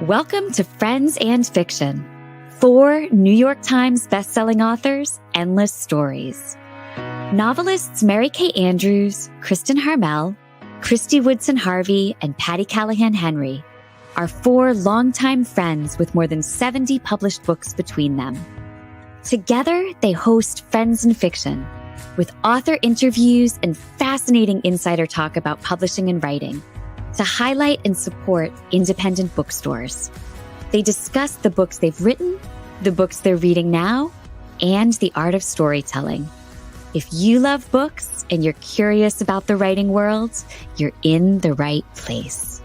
Welcome to Friends and Fiction. 4 New York Times bestselling authors, endless stories. Novelists Mary Kay Andrews, Kristin Harmel, Kristy Woodson Harvey, and Patti Callahan Henry are 4 longtime friends with more than 70 published books between them. Together, they host Friends and Fiction, with author interviews and fascinating insider talk about publishing and writing, to highlight and support independent bookstores. They discuss the books they've written, the books they're reading now, and the art of storytelling. If you love books and you're curious about the writing world, you're in the right place.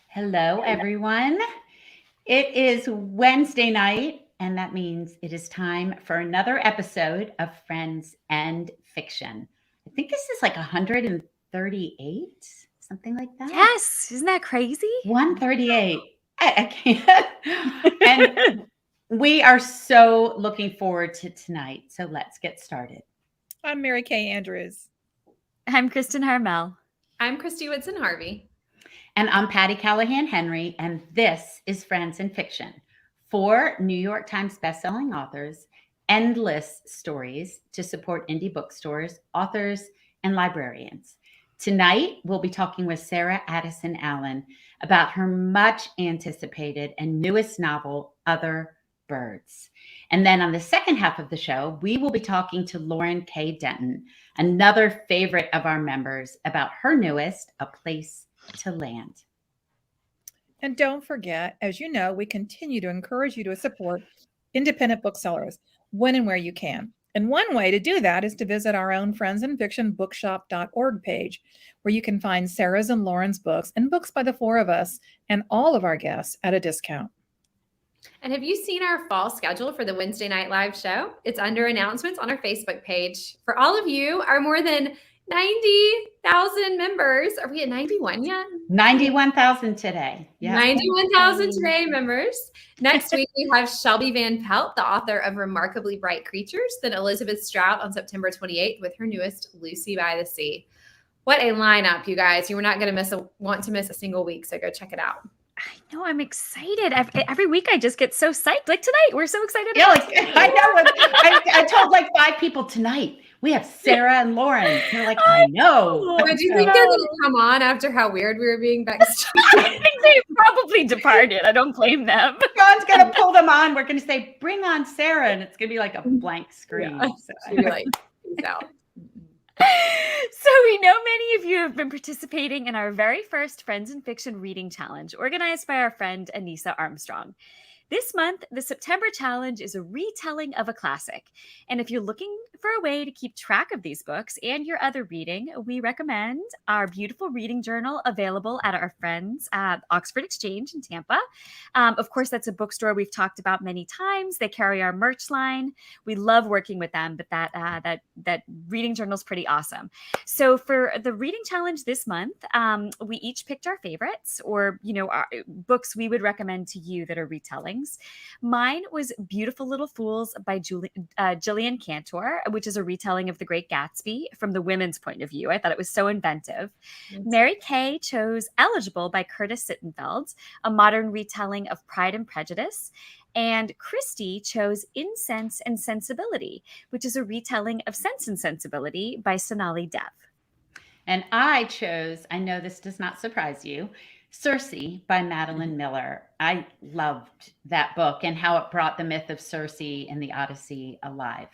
Hello, everyone. It is Wednesday night, and that means it is time for another episode of Friends and Fiction. I think this is like 138, something like that. Yes, isn't that crazy? 138. I can't. And we are so looking forward to tonight. So let's get started. I'm Mary Kay Andrews. I'm Kristin Harmel. I'm Kristy Woodson Harvey. And I'm Patti Callahan Henry, and this is Friends and Fiction. 4 New York Times bestselling authors, endless stories to support indie bookstores, authors, and librarians. Tonight, we'll be talking with Sarah Addison Allen about her much anticipated and newest novel, Other Birds. And then on the second half of the show, we will be talking to Lauren Denton, another favorite of our members, about her newest, A Place to Land. And don't forget, as you know, we continue to encourage you to support independent booksellers when and where you can. And one way to do that is to visit our own Friends and Fiction bookshop.org page, where you can find Sarah's and Lauren's books and books by the 4 of us and all of our guests at a discount. And have you seen our fall schedule for the Wednesday night live show? It's under announcements on our Facebook page. For all of you, our more than 90,000 members. Are we at 91 yet? 91,000 today. Yeah. 91,000 today, members. Next week, we have Shelby Van Pelt, the author of Remarkably Bright Creatures, then Elizabeth Strout on September 28th with her newest, Lucy by the Sea. What a lineup, you guys. You were not going to want to miss a single week, so go check it out. I know, I'm excited. Every week I just get so psyched. Like tonight, we're so excited. Yeah, I know. I told like 5 people tonight, we have Sarah and Lauren. They're like, I know. Do you think they're going to come on after how weird we were being backstage? I think they probably departed. I don't blame them. John's going to pull them on. We're going to say, bring on Sarah. And it's going to be like a blank screen. Yeah. So she'll be like, peace out. So we know many of you have been participating in our very first Friends and Fiction reading challenge, organized by our friend Anissa Armstrong. This month, the September challenge is a retelling of a classic. And if you're looking for a way to keep track of these books and your other reading, we recommend our beautiful reading journal available at our friends at Oxford Exchange in Tampa. Of course, that's a bookstore we've talked about many times. They carry our merch line. We love working with them, but that reading journal is pretty awesome. So for the reading challenge this month, we each picked our favorites, or our books we would recommend to you that are retellings. Mine was Beautiful Little Fools by Gillian Cantor, which is a retelling of The Great Gatsby from the women's point of view. I thought it was so inventive. Mary Kay chose Eligible by Curtis Sittenfeld, a modern retelling of Pride and Prejudice. And Kristy chose Incense and Sensibility, which is a retelling of Sense and Sensibility by Sonali Dev. And I chose, I know this does not surprise you, Circe by Madeline Miller. I loved that book and how it brought the myth of Circe and the Odyssey alive.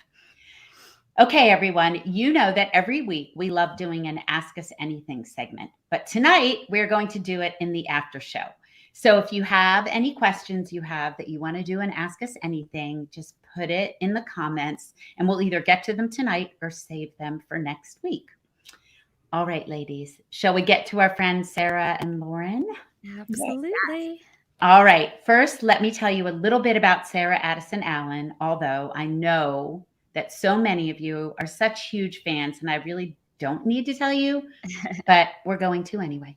Okay, everyone, you know that every week we love doing an Ask Us Anything segment, but tonight we're going to do it in the after show. So if you have any questions you have that you want to do and Ask Us Anything, just put it in the comments and we'll either get to them tonight or save them for next week. All right, ladies, shall we get to our friends Sarah and Lauren? Absolutely. All right. First, let me tell you a little bit about Sarah Addison Allen, although I know that so many of you are such huge fans and I really don't need to tell you, but we're going to anyway.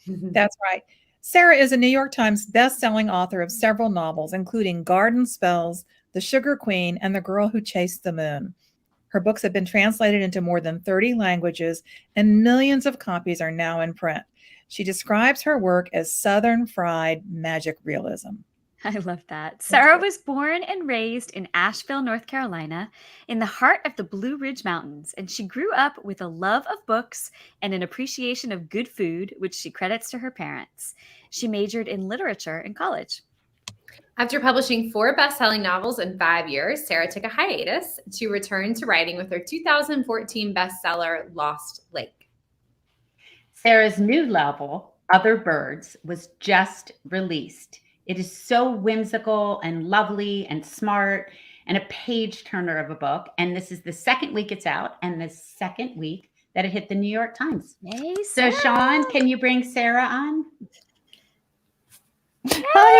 That's right. Sarah is a New York Times best-selling author of several novels, including Garden Spells, The Sugar Queen, and The Girl Who Chased the Moon. Her books have been translated into more than 30 languages, and millions of copies are now in print. She describes her work as Southern fried magic realism. I love that. Sarah was born and raised in Asheville, North Carolina, in the heart of the Blue Ridge Mountains, and she grew up with a love of books and an appreciation of good food, which she credits to her parents. She majored in literature in college. After publishing 4 best-selling novels in 5 years, Sarah took a hiatus to return to writing with her 2014 bestseller, Lost Lake. Sarah's new novel, Other Birds, was just released. It is so whimsical and lovely and smart and a page turner of a book. And this is the second week it's out and the second week that it hit the New York Times. Yay, So Sean, can you bring Sarah on? Hi,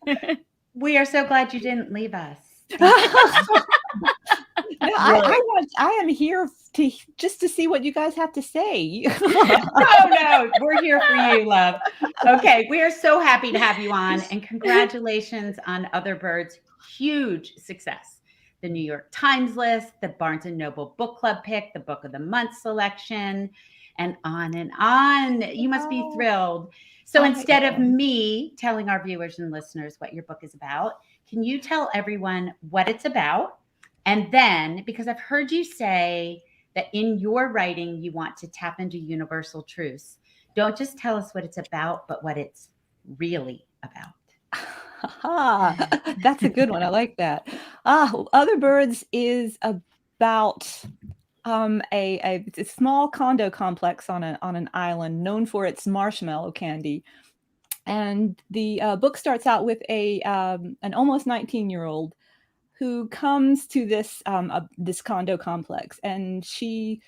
everyone. We are so glad you didn't leave us. I am here just to see what you guys have to say. No, we're here for you, love. Okay, we are so happy to have you on, and congratulations on Other Birds' huge success. The New York Times list, the Barnes & Noble Book Club pick, the Book of the Month selection, and on and on. You must be thrilled. So instead of me telling our viewers and listeners what your book is about, can you tell everyone what it's about? And then, because I've heard you say that in your writing, you want to tap into universal truths, don't just tell us what it's about, but what it's really about. That's a good one. I like that. Other Birds is about a small condo complex on an island known for its marshmallow candy. And the book starts out with an almost 19-year-old who comes to this condo complex, and she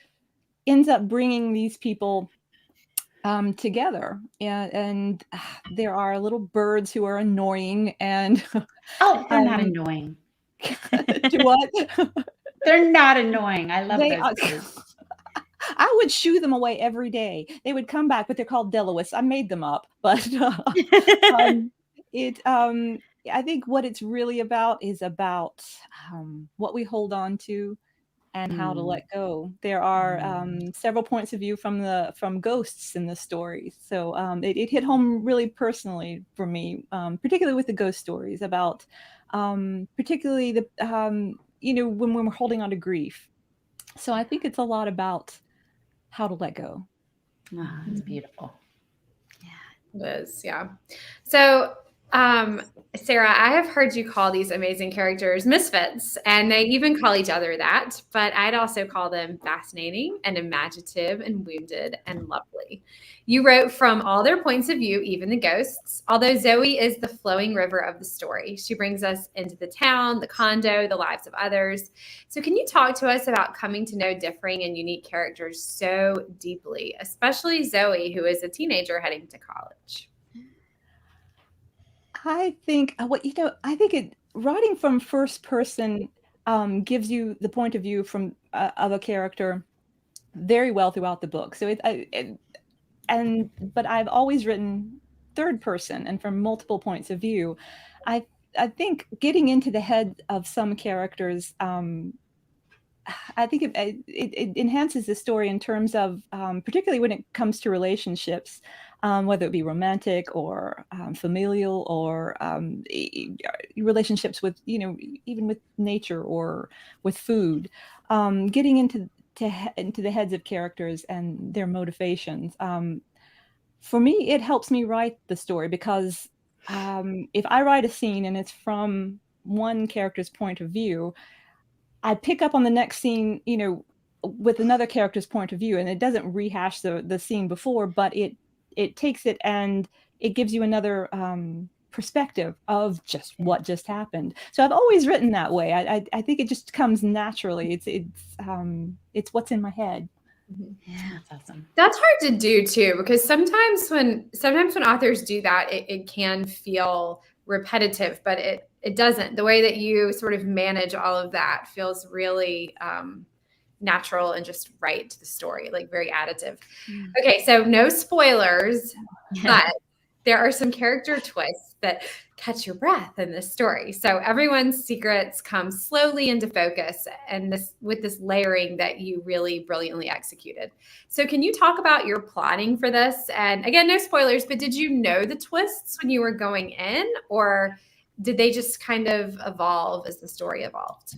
ends up bringing these people together. And there are little birds who are annoying, and They're not annoying. Do what? They're not annoying. I love those birds. I would shoo them away every day. They would come back, but they're called Delois. I made them up, but I think what it's really about is about what we hold on to and how to let go. There are several points of view from ghosts in the story, so it hit home really personally for me, particularly with the ghost stories about, particularly the when we're holding on to grief. So I think it's a lot about how to let go. Oh, it's beautiful. Yeah, it is. Yeah. So, Sarah, I have heard you call these amazing characters misfits, and they even call each other that, but I'd also call them fascinating and imaginative and wounded and lovely. You wrote from all their points of view, even the ghosts, although Zoe is the flowing river of the story. She brings us into the town, the condo, the lives of others. So can you talk to us about coming to know differing and unique characters so deeply, especially Zoe, who is a teenager heading to college? I think writing from first person gives you the point of view of a character very well throughout the book. So but I've always written third person and from multiple points of view. I think getting into the head of some characters, I think it enhances the story in terms of, particularly when it comes to relationships, whether it be romantic or familial or relationships with, even with nature or with food, getting into the heads of characters and their motivations. For me, it helps me write the story because if I write a scene and it's from one character's point of view, I pick up on the next scene, with another character's point of view, and it doesn't rehash the scene before, but it takes it and it gives you another perspective of just what just happened. So I've always written that way. I think it just comes naturally. It's what's in my head. Yeah, that's awesome. That's hard to do too, because sometimes when authors do that, it can feel repetitive, but it doesn't. The way that you sort of manage all of that feels really natural and just right to the story, like very additive. Okay, so no spoilers, but there are some character twists that catch your breath in this story. So everyone's secrets come slowly into focus, and with this layering that you really brilliantly executed. So can you talk about your plotting for this? And again, no spoilers, but did you know the twists when you were going in, or did they just kind of evolve as the story evolved?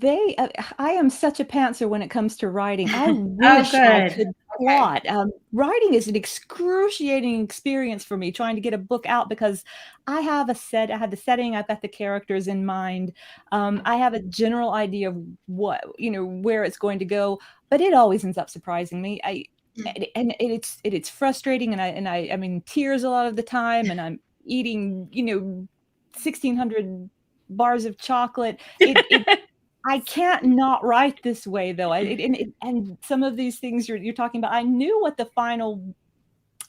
I am such a pantser when it comes to writing. I wish I good. could plot. Writing is an excruciating experience for me, trying to get a book out, because I have the setting, I've got the characters in mind. I have a general idea of where it's going to go, but it always ends up surprising me. It's frustrating, and I'm in tears a lot of the time, and I'm eating, 1,600 bars of chocolate. I can't not write this way, though. And some of these things you're talking about, I knew what the final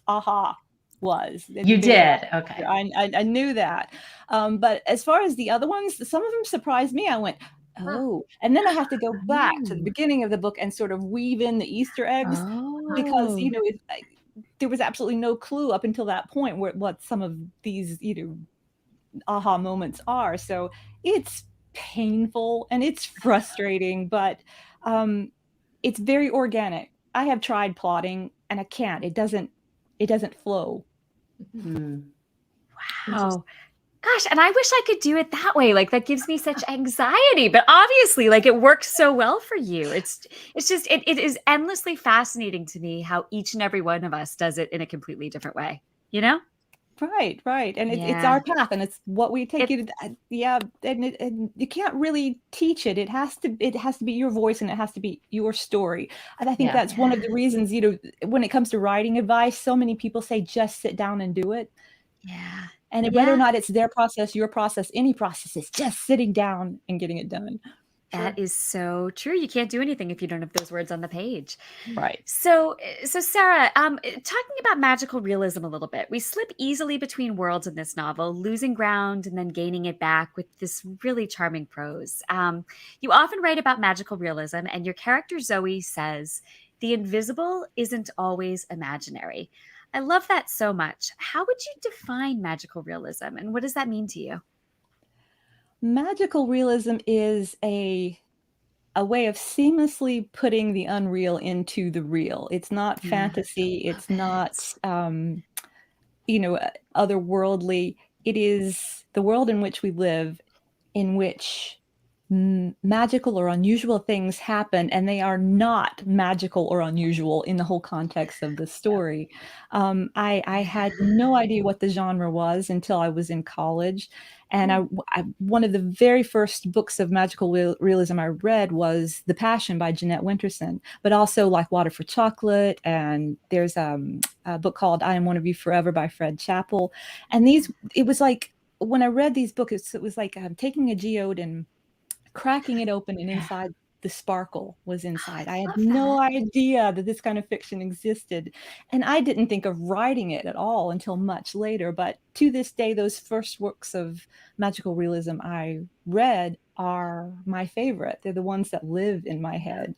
aha was. You did. Okay. I knew that. But as far as the other ones, some of them surprised me. I went, oh, and then I have to go back to the beginning of the book and sort of weave in the Easter eggs, because there was absolutely no clue up until that point what some of these aha moments are. So it's painful and it's frustrating, but it's very organic. I have tried plotting and I can't. It doesn't flow. Wow. Gosh, and I wish I could do it that way. Like, that gives me such anxiety, but obviously, like, it works so well for you. It is endlessly fascinating to me how each and every one of us does it in a completely different way, Right. And it's our path, and it's what we take you to. Yeah. And you can't really teach it. It has to be your voice, and it has to be your story. And I think that's one of the reasons, when it comes to writing advice, so many people say, just sit down and do it. Yeah. And whether or not it's their process, your process, any process, is just sitting down and getting it done. That is so true. You can't do anything if you don't have those words on the page. Right. So Sarah, talking about magical realism a little bit, we slip easily between worlds in this novel, losing ground and then gaining it back with this really charming prose. You often write about magical realism, and your character Zoe says, "The invisible isn't always imaginary." I love that so much. How would you define magical realism, and what does that mean to you? Magical realism is a way of seamlessly putting the unreal into the real. It's not fantasy. It's not, otherworldly. It is the world in which we live, in which magical or unusual things happen, and they are not magical or unusual in the whole context of the story. I had no idea what the genre was until I was in college, and one of the very first books of magical realism I read was The Passion by Jeanette Winterson, but also Like Water for Chocolate, and there's a book called I Am One of You Forever by Fred Chappell. And it was like, when I read these books, it was like taking a geode and cracking it open, and inside the sparkle was inside. I had no idea that this kind of fiction existed, and I didn't think of writing it at all until much later. But to this day, those first works of magical realism I read are my favorite. They're the ones that live in my head.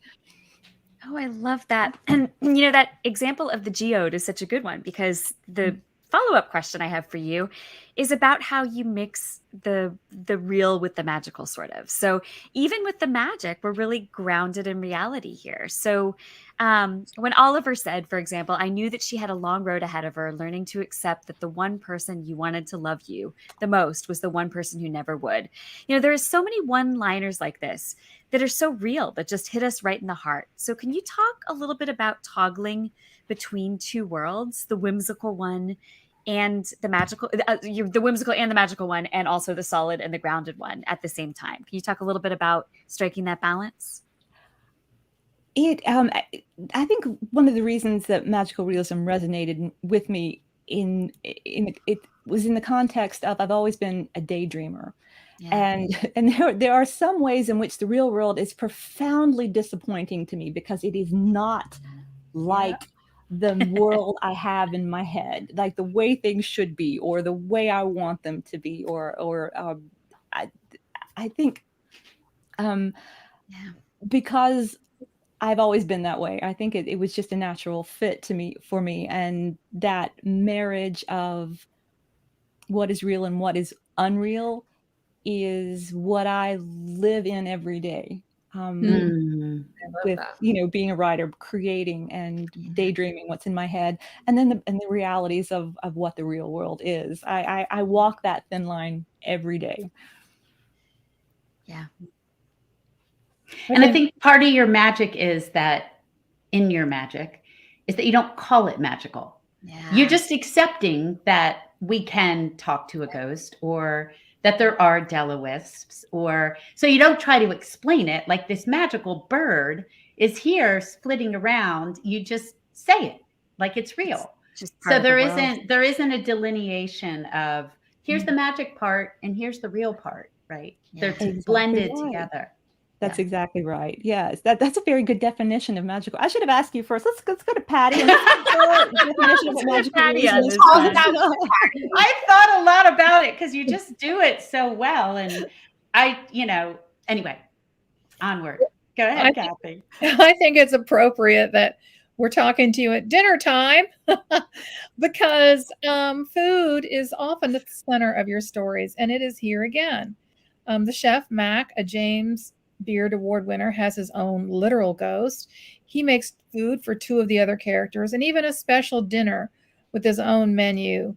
Oh, I love that. And that example of the geode is such a good one, because the follow-up question I have for you is about how you mix the real with the magical, sort of. So even with the magic, we're really grounded in reality here. So when Oliver said, for example, "I knew that she had a long road ahead of her, learning to accept that the one person you wanted to love you the most was the one person who never would." There are so many one-liners like this that are so real, that just hit us right in the heart. So can you talk a little bit about toggling between two worlds, the whimsical one and the magical, the whimsical and the magical one, and also the solid and the grounded one at the same time? Can you talk a little bit about striking that balance? I think one of the reasons that magical realism resonated with me it was in the context of, I've always been a daydreamer. Yeah. And there are some ways in which the real world is profoundly disappointing to me, because it is not like the world I have in my head, like the way things should be, or the way I want them to be, or I think because I've always been that way, I think it was just a natural fit for me, and that marriage of what is real and what is unreal is what I live in every day. Mm. I love With that. being a writer, creating and daydreaming what's in my head, and then the realities of what the real world is. I walk that thin line every day. Yeah. And I think part of your magic is that in your magic is that you don't call it magical. You're Yeah. just accepting that we can talk to a ghost or that there are Delawisps, or so you don't try to explain it like this magical bird is here splitting around. You just say it like it's real. Just part So of the world. there isn't a delineation of here's the magic part and here's the real part, right? Yeah. They're Exactly blended right. together. That's exactly right. Yes, that's a very good definition of magical. I should have asked you first. Let's go to Patti and let's get your definition of what Let's go to magical Patti on realism is. this All one. about I thought a lot about it because you just do it so well. And anyway, onward. Go ahead, Kathy. I think it's appropriate that we're talking to you at dinner time because food is often at the center of your stories, and it is here again. The chef, Mac, a James Beard Award winner, has his own literal ghost. He makes food for two of the other characters and even a special dinner with his own menu.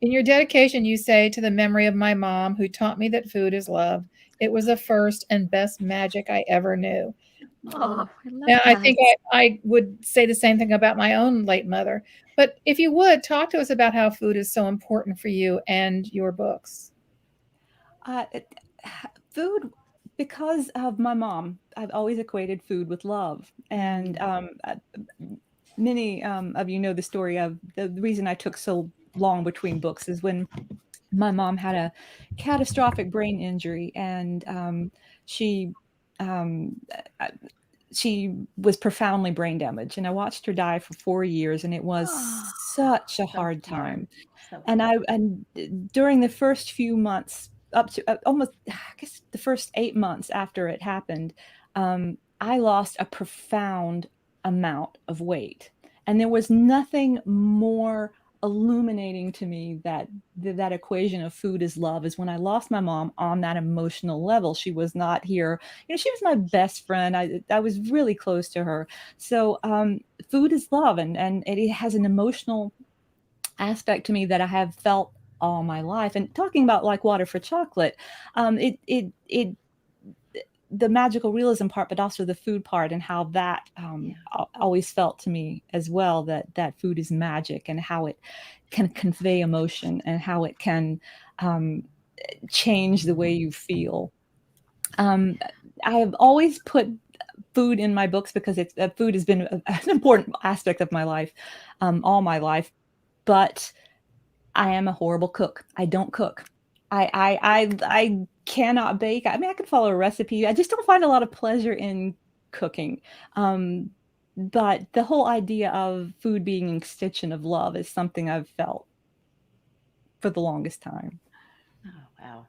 In your dedication, you say, to the memory of my mom who taught me that food is love. It was the first and best magic I ever knew. Oh, I love Yeah, I that. think I would say the same thing about my own late mother. But if you would, talk to us about how food is so important for you and your books. Food, because of my mom, I've always equated food with love. And many of you know the story of the reason I took so long between books is when my mom had a catastrophic brain injury, and she she was profoundly brain damaged, and I watched her die for 4 years, and it was such a hard time. And during the first few months, up to almost, I guess, the first 8 months after it happened, I lost a profound amount of weight, and there was nothing more illuminating to me that equation of food is love is when I lost my mom on that emotional level. She was not here. She was my best friend. I was really close to her. So food is love, and it has an emotional aspect to me that I have felt all my life. And talking about like water for chocolate, it the magical realism part, but also the food part, and how that always felt to me as well, that food is magic, and how it can convey emotion, and how it can change the way you feel. I have always put food in my books because food has been an important aspect of my life, all my life. But I am a horrible cook. I don't cook. I cannot bake. I mean, I could follow a recipe. I just don't find a lot of pleasure in cooking. But the whole idea of food being an extension of love is something I've felt for the longest time. Oh, wow.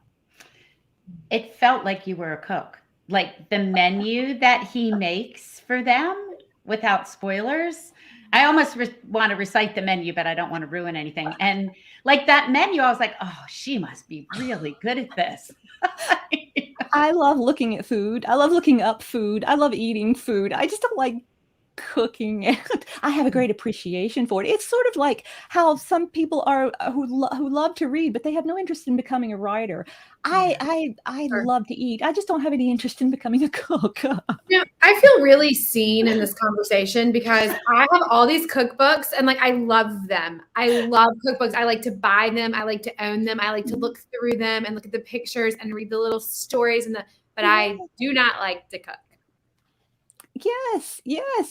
It felt like you were a cook. Like the menu that he makes for them, without spoilers. I almost want to recite the menu, but I don't want to ruin anything. And like that menu, I was like, oh, she must be really good at this. I love looking at food. I love looking up food. I love eating food. I just don't like cooking, and I have a great appreciation for it. It's sort of like how some people are who love to read, but they have no interest in becoming a writer. I Sure. love to eat. I just don't have any interest in becoming a cook. I feel really seen in this conversation because I have all these cookbooks and like I love them. I love cookbooks. I like to buy them. I like to own them. I like to look through them and look at the pictures and read the little stories but I do not like to cook. Yes,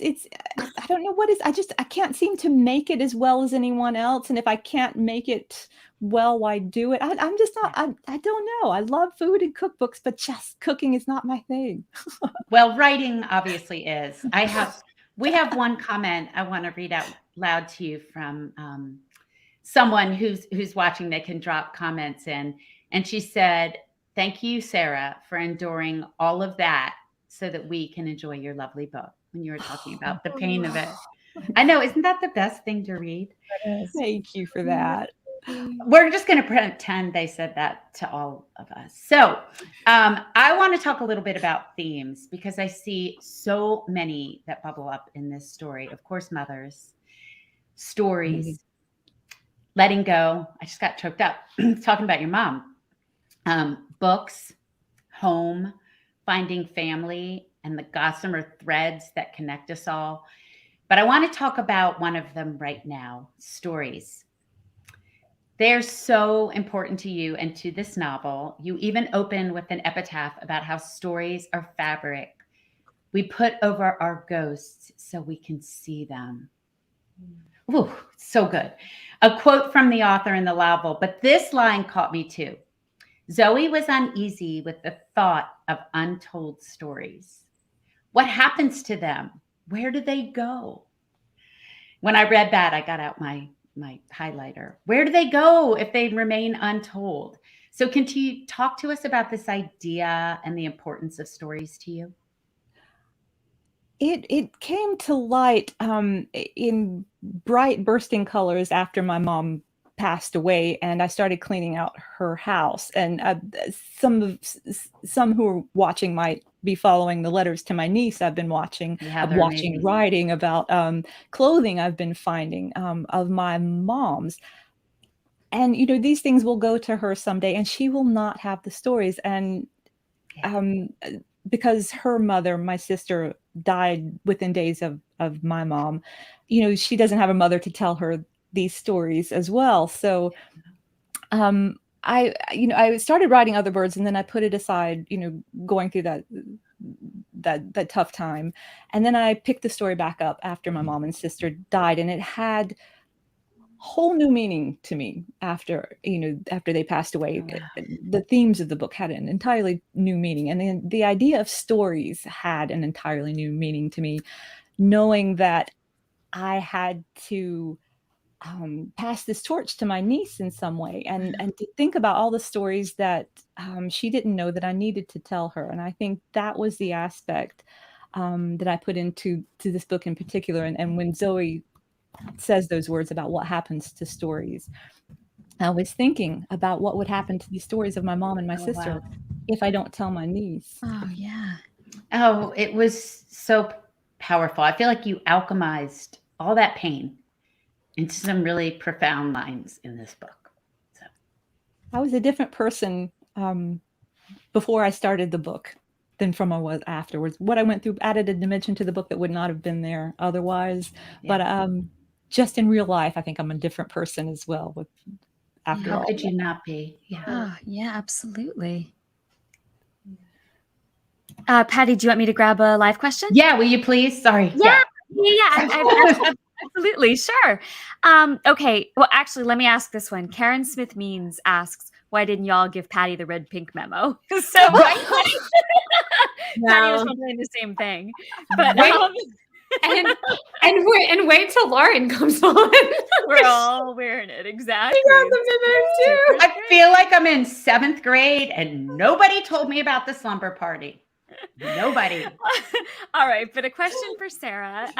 it's I don't know what is. I can't seem to make it as well as anyone else, and if I can't make it well, why do it? I'm just not. I don't know. I love food and cookbooks, but just cooking is not my thing. Well, writing obviously is. We have one comment I want to read out loud to you from someone who's watching that can drop comments in, and she said, "Thank you, Sarah, for enduring all of that so that we can enjoy your lovely book." When you were talking about the pain of it, I know, isn't that the best thing to read? That is. Thank you for that. We're just going to pretend they said that to all of us. So I want to talk a little bit about themes because I see so many that bubble up in this story. Of course, mothers, stories, letting go. I just got choked up talking about your mom. Books, home, finding family, and the gossamer threads that connect us all. But I want to talk about one of them right now, stories. They're so important to you and to this novel. You even open with an epitaph about how stories are fabric we put over our ghosts so we can see them. Ooh, so good. A quote from the author in the novel, but this line caught me too. Zoe was uneasy with the thought of untold stories. What happens to them? Where do they go? When I read that, I got out my highlighter. Where do they go if they remain untold? So can you talk to us about this idea and the importance of stories to you? It came to light in bright bursting colors after my mom passed away, and I started cleaning out her house. And some who are watching might be following the letters to my niece. I've been watching, writing about clothing I've been finding of my mom's. And, you know, these things will go to her someday, and she will not have the stories. And because her mother, my sister, died within days of my mom, you know, she doesn't have a mother to tell her these stories as well. So I started writing Other Birds, and then I put it aside, you know, going through that tough time. And then I picked the story back up after my mom and sister died, and it had whole new meaning to me after they passed away. The themes of the book had an entirely new meaning, and then the idea of stories had an entirely new meaning to me, knowing that I had to pass this torch to my niece in some way, and to think about all the stories that she didn't know that I needed to tell her. And I think that was the aspect that I put into this book in particular. And when Zoe says those words about what happens to stories, I was thinking about what would happen to these stories of my mom and my sister if I don't tell my niece. Oh, yeah. Oh, it was so powerful. I feel like you alchemized all that pain into some really profound lines in this book. So I was a different person before I started the book than from I was afterwards. What I went through added a dimension to the book that would not have been there otherwise. Yeah. But just in real life, I think I'm a different person as well. After all, how could you not be? Yeah. Oh, yeah, absolutely. Patti, do you want me to grab a live question? Yeah, will you please? Sorry. Yeah. Absolutely, sure. Okay, well, actually, let me ask this one. Karen Smith Means asks, why didn't y'all give Patti the red pink memo? So Patti was wondering the same thing. But and wait till Lauren comes on. We're all wearing it, exactly. We got the memo too. I feel like I'm in 7th grade and nobody told me about the slumber party. Nobody. All right, but a question for Sarah.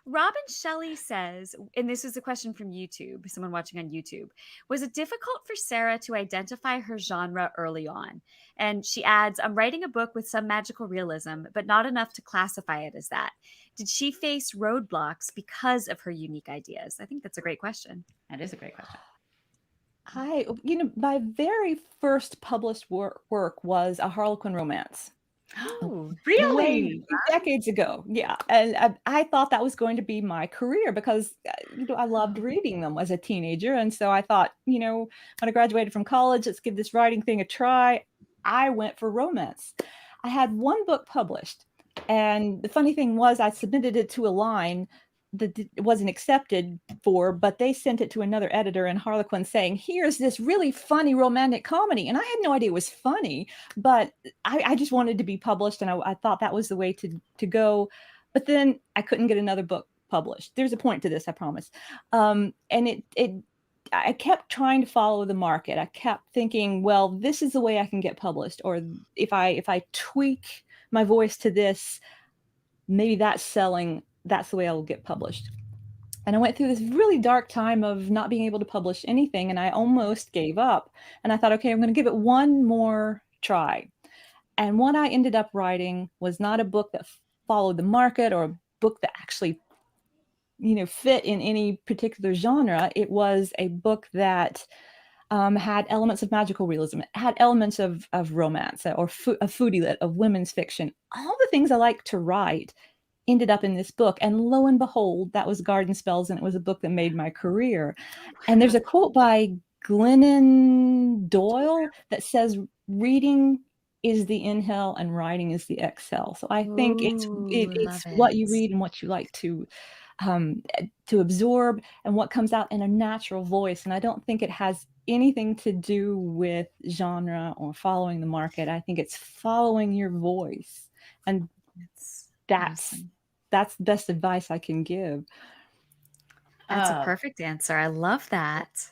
Robin Shelley says, and this is a question from YouTube, someone watching on YouTube, was it difficult for Sarah to identify her genre early on? And she adds, I'm writing a book with some magical realism, but not enough to classify it as that. Did she face roadblocks because of her unique ideas? I think that's a great question. That is a great question. My very first published work was a Harlequin romance. Oh, really? Decades ago. Yeah. And I thought that was going to be my career because, I loved reading them as a teenager. And so I thought, when I graduated from college, let's give this writing thing a try. I went for romance. I had one book published. And the funny thing was I submitted it to a line that wasn't accepted for, but they sent it to another editor in Harlequin saying, here's this really funny romantic comedy. And I had no idea it was funny, but I just wanted to be published. And I thought that was the way to go. But then I couldn't get another book published. There's a point to this, I promise. And I kept trying to follow the market. I kept thinking, well, this is the way I can get published. Or if I tweak my voice to this, maybe that's selling. That's the way I will get published. And I went through this really dark time of not being able to publish anything, and I almost gave up. And I thought, okay, I'm going to give it one more try. And what I ended up writing was not a book that followed the market or a book that actually, fit in any particular genre. It was a book that had elements of magical realism. It had elements of romance or a foodie lit, of women's fiction. All the things I like to write ended up in this book. And lo and behold, that was Garden Spells, and it was a book that made my career. And there's a quote by Glennon Doyle that says, reading is the inhale and writing is the exhale. So I think it's what you read and what you like to absorb and what comes out in a natural voice. And I don't think it has anything to do with genre or following the market. I think it's following your voice. And that's the best advice I can give. That's a perfect answer. I love that.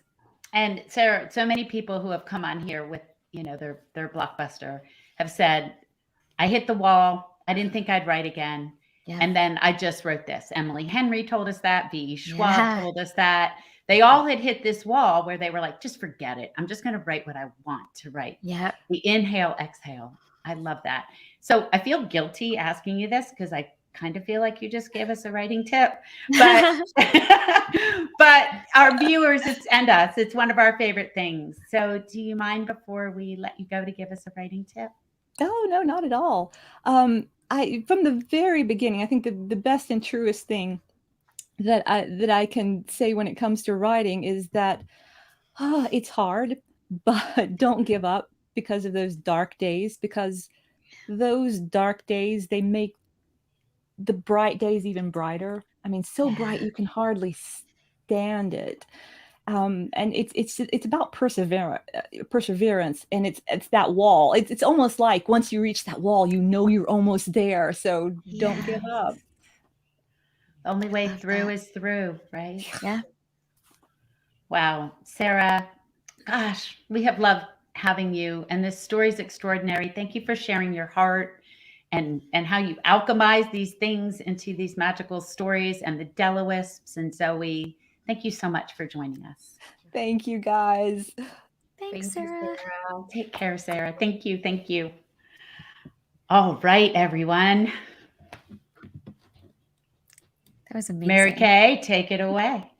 And Sarah, so many people who have come on here with, their blockbuster have said, I hit the wall. I didn't think I'd write again. Yeah. And then I just wrote this. Emily Henry told us that. V.E. Schwab told us that. They all had hit this wall where they were like, just forget it. I'm just going to write what I want to write. Yeah. The inhale, exhale. I love that. So I feel guilty asking you this because I kind of feel like you just gave us a writing tip, but but our viewers and us, it's one of our favorite things. So do you mind, before we let you go, to give us a writing tip? Oh, no, not at all. From the very beginning, I think the best and truest thing that I can say when it comes to writing is that it's hard, but don't give up because of those dark days, because those dark days, they make the bright days even brighter. I mean, so bright you can hardly stand it. And it's about perseverance, and it's that wall. It's almost like once you reach that wall, you're almost there. So don't give up. The only way through is through, right? Yeah. Wow, Sarah, gosh, we have loved having you, and this story's extraordinary. Thank you for sharing your heart and how you alchemize these things into these magical stories, and the Delawisps. And Zoe, thank you so much for joining us. Thank you, guys. Thanks, Sarah. Take care, Sarah. Thank you. Thank you. All right, everyone. That was amazing. Mary Kay, take it away.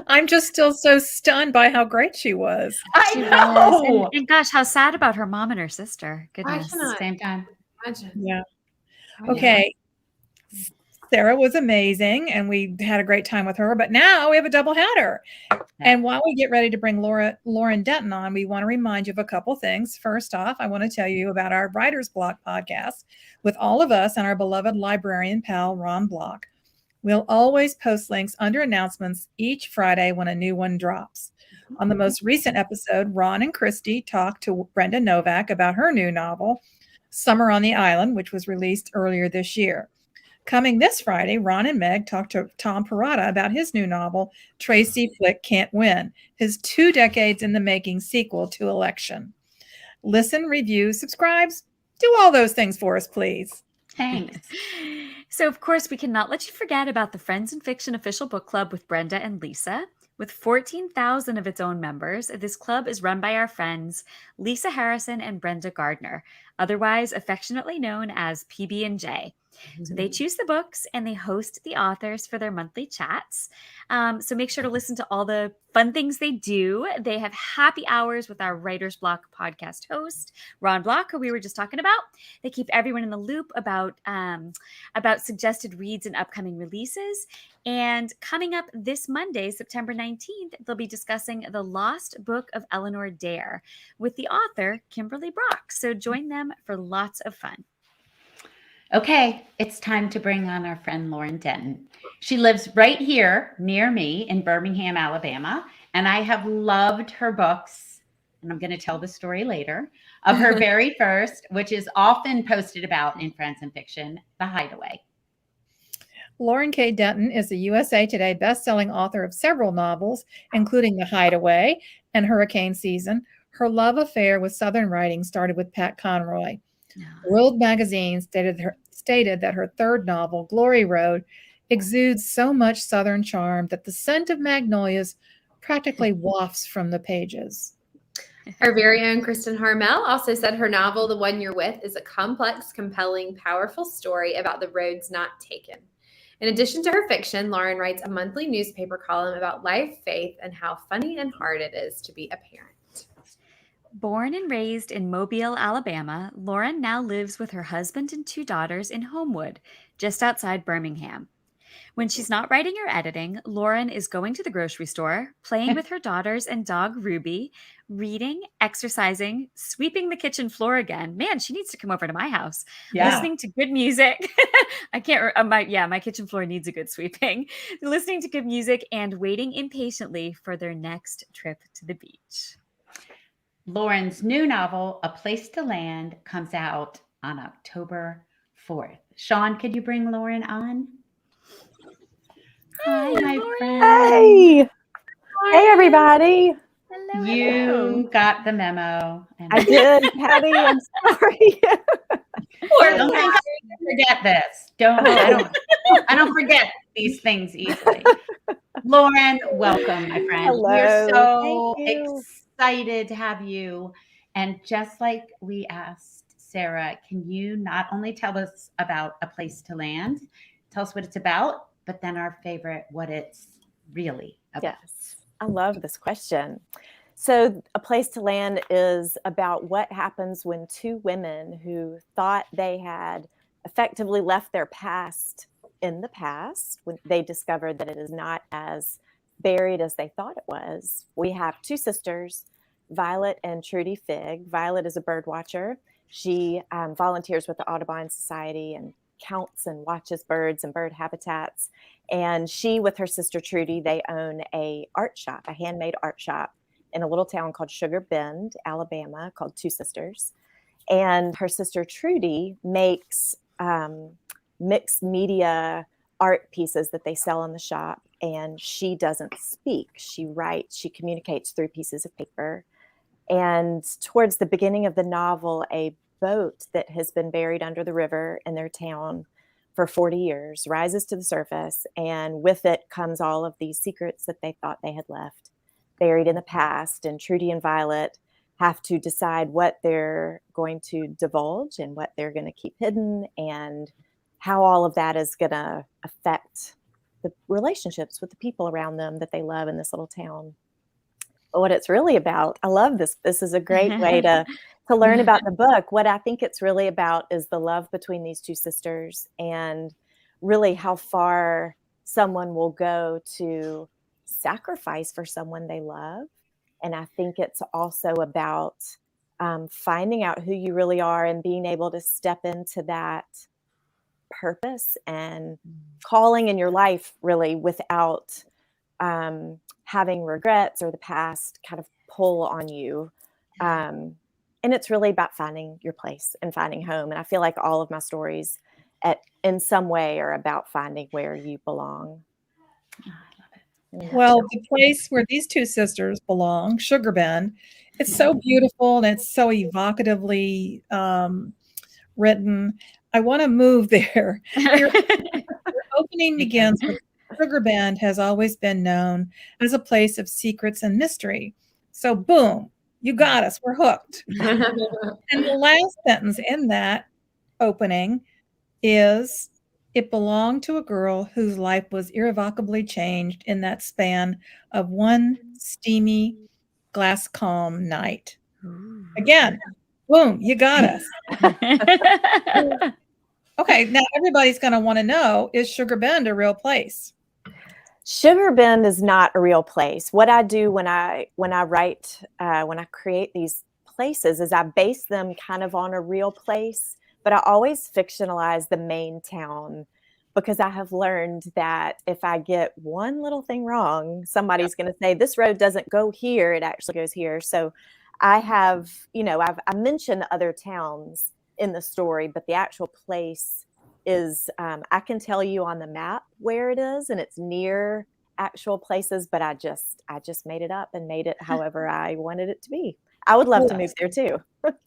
I'm just still so stunned by how great she was. I know. And gosh, how sad about her mom and her sister. Goodness. At the same time. Imagine. Yeah. Okay. Sarah was amazing, and we had a great time with her. But now we have a double header. And while we get ready to bring Lauren Denton on, we want to remind you of a couple things. First off, I want to tell you about our Writer's Block podcast with all of us and our beloved librarian pal, Ron Block. We'll always post links under announcements each Friday when a new one drops. On the most recent episode, Ron and Kristy talked to Brenda Novak about her new novel, Summer on the Island, which was released earlier this year. Coming this Friday, Ron and Meg talked to Tom Perrotta about his new novel, Tracy Flick Can't Win, his 2 decades in the making sequel to Election. Listen, review, subscribe, do all those things for us, please. Thanks. So, of course, we cannot let you forget about the Friends in Fiction official book club with Brenda and Lisa. With 14,000 of its own members, this club is run by our friends Lisa Harrison and Brenda Gardner, otherwise affectionately known as PB&J. So they choose the books and they host the authors for their monthly chats. So make sure to listen to all the fun things they do. They have happy hours with our Writer's Block podcast host, Ron Block, who we were just talking about. They keep everyone in the loop about suggested reads and upcoming releases. And coming up this Monday, September 19th, they'll be discussing The Lost Book of Eleanor Dare with the author, Kimberly Brock. So join them for lots of fun. Okay, it's time to bring on our friend Lauren Denton. She lives right here near me in Birmingham, Alabama, and I have loved her books, and I'm going to tell the story later, of her very first, which is often posted about in Friends in Fiction, The Hideaway. Lauren K. Denton is a USA Today best-selling author of several novels, including The Hideaway and Hurricane Season. Her love affair with Southern writing started with Pat Conroy. World Magazine stated that her third novel, Glory Road, exudes so much Southern charm that the scent of magnolias practically wafts from the pages. Our very own Kristin Harmel also said her novel, The One You're With, is a complex, compelling, powerful story about the roads not taken. In addition to her fiction, Lauren writes a monthly newspaper column about life, faith, and how funny and hard it is to be a parent. Born and raised in Mobile, Alabama, Lauren now lives with her husband and 2 daughters in Homewood, just outside Birmingham. When she's not writing or editing, Lauren is going to the grocery store, playing with her daughters and dog Ruby, reading, exercising, sweeping the kitchen floor again. Man, she needs to come over to my house. Yeah. Listening to good music. I can't. My kitchen floor needs a good sweeping. Listening to good music and waiting impatiently for their next trip to the beach. Lauren's new novel, A Place to Land, comes out on October 4th. Sean, could you bring Lauren on? Hi, my friend. Hey, hey, everybody. Hello. You got the memo. And I did, Patti. I'm sorry. don't think I forget this. I don't forget these things easily. Lauren, welcome, my friend. Hello. We're so Thank you. excited to have you. And just like we asked Sarah, can you not only tell us about A Place to Land, tell us what it's about, but then our favorite, what it's really about? Yes, I love this question. So, A Place to Land is about what happens when 2 women who thought they had effectively left their past in the past, when they discovered that it is not as buried as they thought it was. We have 2 sisters, Violet and Trudy Figg. Violet is a bird watcher. She volunteers with the Audubon Society and counts and watches birds and bird habitats. And she, with her sister Trudy, they own a handmade art shop in a little town called Sugar Bend, Alabama, called Two Sisters. And her sister Trudy makes mixed media art pieces that they sell in the shop. And she doesn't speak. She writes, she communicates through pieces of paper. And towards the beginning of the novel, a boat that has been buried under the river in their town for 40 years rises to the surface, and with it comes all of these secrets that they thought they had left buried in the past. And Trudy and Violet have to decide what they're going to divulge and what they're going to keep hidden, and how all of that is going to affect the relationships with the people around them that they love in this little town. But what it's really about, I love this. This is a great way to learn about the book. What I think it's really about is the love between these 2 sisters, and really how far someone will go to sacrifice for someone they love. And I think it's also about finding out who you really are and being able to step into that purpose and calling in your life, really, without having regrets or the past kind of pull on you. And it's really about finding your place and finding home. And I feel like all of my stories in some way are about finding where you belong. Oh, I love it. Well, the place where these 2 sisters belong, Sugar Bend, it's so beautiful and it's so evocatively written. I want to move there. Your opening begins with Sugar Bend has always been known as a place of secrets and mystery. So boom, you got us. We're hooked. And the last sentence in that opening is, it belonged to a girl whose life was irrevocably changed in that span of one steamy, glass calm night. Again, boom, you got us. Okay, now everybody's going to want to know, is Sugar Bend a real place? Sugar Bend is not a real place. What I do when I write, when I create these places, is I base them kind of on a real place, but I always fictionalize the main town, because I have learned that if I get one little thing wrong, somebody's going to say, this road doesn't go here, it actually goes here. So I have, I mention other towns in the story, but the actual place is, I can tell you on the map where it is, and it's near actual places, but I just made it up and made it however I wanted it to be. I would love to move there too.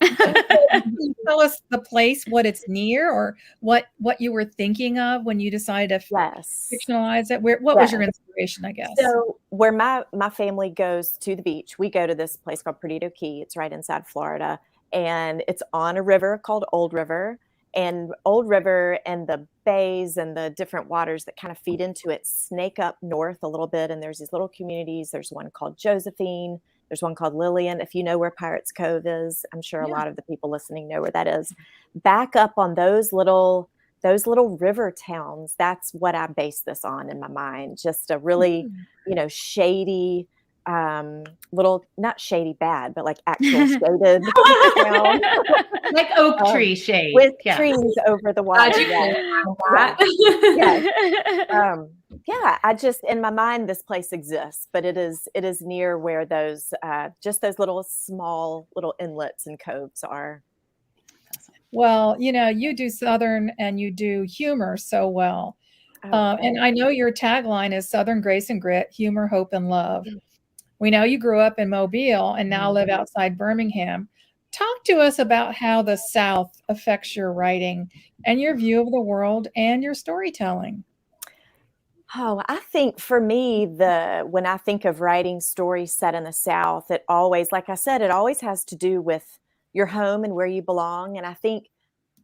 Can you tell us the place, what it's near, or what you were thinking of when you decided to Yes. fictionalize it? What was your inspiration, I guess? So where my family goes to the beach, we go to this place called Perdido Key. It's right inside Florida, and it's on a river called Old River. And Old River and the bays and the different waters that kind of feed into it snake up north a little bit. And there's these little communities. There's one called Josephine. There's one called Lillian. If you know where Pirates Cove is, I'm sure a lot of the people listening know where that is. Back up on those little river towns, that's what I base this on in my mind. Just a really, shady, little, not shady bad, but like actual shaded town. Like oak tree shade. With trees over the water. I just, in my mind, this place exists, but it is near where those, just those little small little inlets and coves are. Well, you do Southern and you do humor so well. And I know your tagline is Southern Grace and Grit, Humor, Hope, and Love. We know you grew up in Mobile and now live outside Birmingham. Talk to us about how the South affects your writing and your view of the world and your storytelling. Oh, I think for me, when I think of writing stories set in the South, it always, like I said, it always has to do with your home and where you belong. And I think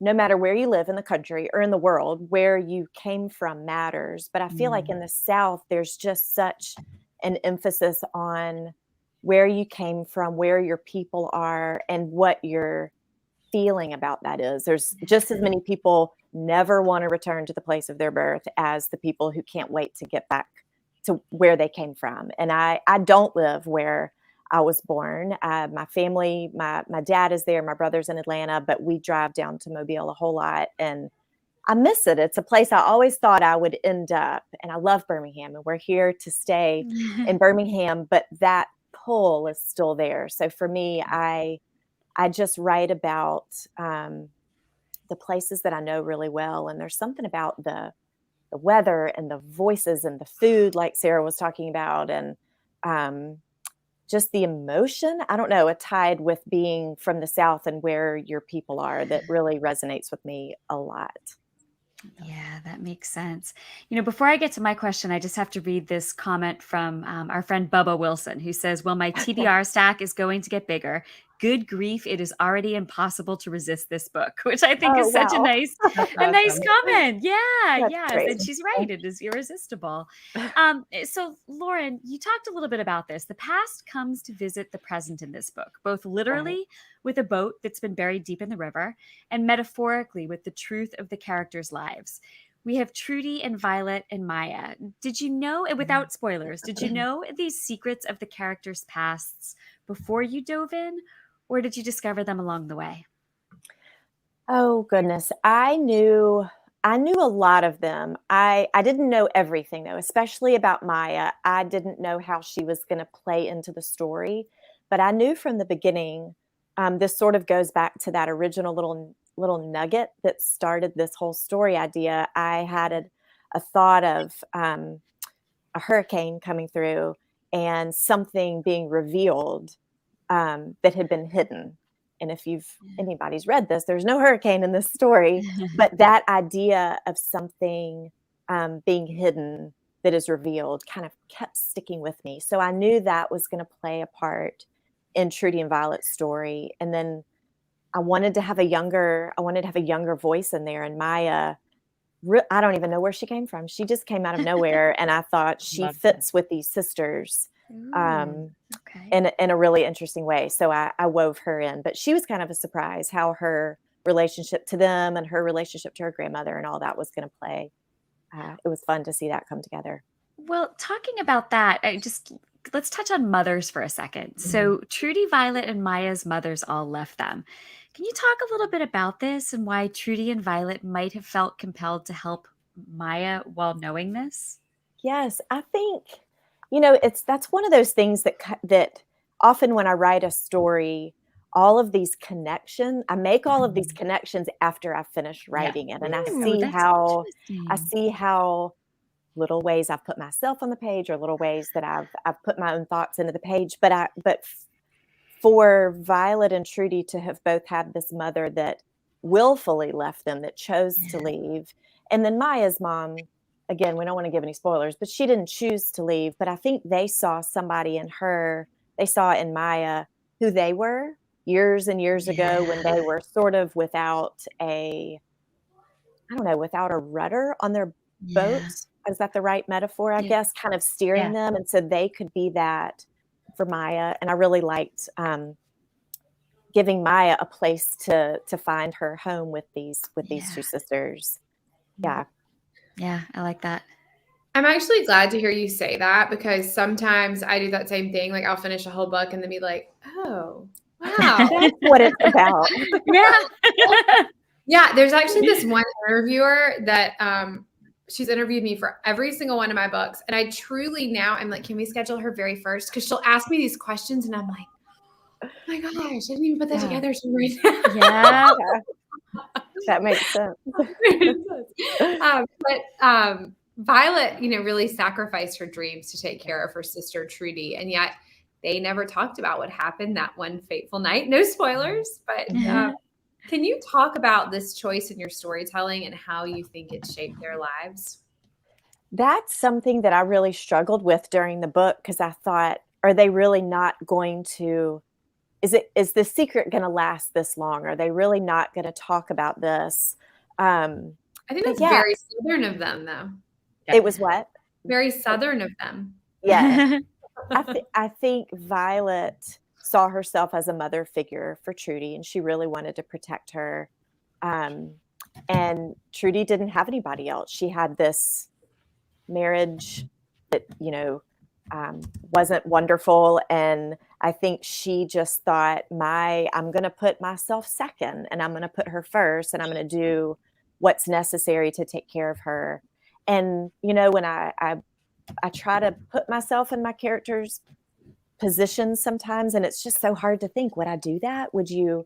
no matter where you live in the country or in the world, where you came from matters. But I feel like in the South, there's just such an emphasis on where you came from, where your people are, and what your feeling about that is. There's just as many people never want to return to the place of their birth as the people who can't wait to get back to where they came from. And I don't live where I was born. My family, my dad is there, my brother's in Atlanta, but we drive down to Mobile a whole lot, and I miss it. It's a place I always thought I would end up, and I love Birmingham, and we're here to stay in Birmingham, but that pull is still there. So for me, I just write about the places that I know really well, and there's something about the weather and the voices and the food, like Sarah was talking about, and just the emotion, I don't know, tied with being from the South and where your people are, that really resonates with me a lot. Yeah, that makes sense. Before I get to my question, I just have to read this comment from our friend Bubba Wilson, who says, well, my TBR stack is going to get bigger. Good grief, it is already impossible to resist this book, which I think is such a nice comment. Yeah, Great. and she's right. It is irresistible. So Lauren, you talked a little bit about this. The past comes to visit the present in this book, both literally with a boat that's been buried deep in the river, and metaphorically with the truth of the characters' lives. We have Trudy and Violet and Maya. Did you know, and without spoilers, did you know these secrets of the characters' pasts before you dove in, or did you discover them along the way? Oh, goodness. I knew a lot of them. I didn't know everything, though, especially about Maya. I didn't know how she was going to play into the story, but I knew from the beginning. This sort of goes back to that original little nugget that started this whole story idea. I had a thought of a hurricane coming through and something being revealed that had been hidden. And if anybody's read this, there's no hurricane in this story, but that idea of something being hidden that is revealed kind of kept sticking with me. So I knew that was going to play a part in Trudy and Violet's story. And then I wanted to have a younger voice in there. And Maya, I don't even know where she came from. She just came out of nowhere. And I thought she fits with these sisters in a really interesting way. So I wove her in, but she was kind of a surprise how her relationship to them and her relationship to her grandmother and all that was going to play. It was fun to see that come together. Well, talking about that, let's touch on mothers for a second. So Trudy, Violet, and Maya's mothers all left them. Can you talk a little bit about this and why Trudy and Violet might have felt compelled to help Maya while knowing this? Yes, I think, that's one of those things that often when I write a story, all of these connections, I make all of these connections after I've finished writing it. And I see how little ways I've put myself on the page or little ways that I've put my own thoughts into the page. But for Violet and Trudy to have both had this mother that willfully left them, that chose to leave. And then Maya's mom, again, we don't want to give any spoilers, but she didn't choose to leave. But I think they saw somebody in her, they saw in Maya who they were years and years ago when they were sort of without a, I don't know, without a rudder on their boat. Is that the right metaphor? I guess, kind of steering them. And so they could be that for Maya. And I really liked giving Maya a place to find her home with these two sisters. Yeah. Yeah, I like that. I'm actually glad to hear you say that, because sometimes I do that same thing. Like I'll finish a whole book and then be like, oh, wow. That's what it's about. Yeah. There's actually this one interviewer that she's interviewed me for every single one of my books. And I truly now I'm like, can we schedule her very first? Because she'll ask me these questions and I'm like, oh my gosh, I didn't even put that together. Yeah. That makes sense. But Violet, really sacrificed her dreams to take care of her sister Trudy, and yet they never talked about what happened that one fateful night. No spoilers, but can you talk about this choice in your storytelling and how you think it shaped their lives? That's something that I really struggled with during the book, because I thought, are they really not going to, is the secret going to last this long? Are they really not going to talk about this? I think that's very Southern of them, though. It was what? Very Southern of them. Yeah. I think Violet saw herself as a mother figure for Trudy, and she really wanted to protect her. And Trudy didn't have anybody else. She had this marriage that, wasn't wonderful. And I think she just thought, I'm going to put myself second, and I'm going to put her first, and I'm going to do what's necessary to take care of her. And, when I try to put myself in my character's positions sometimes, and it's just so hard to think, would I do that? Would you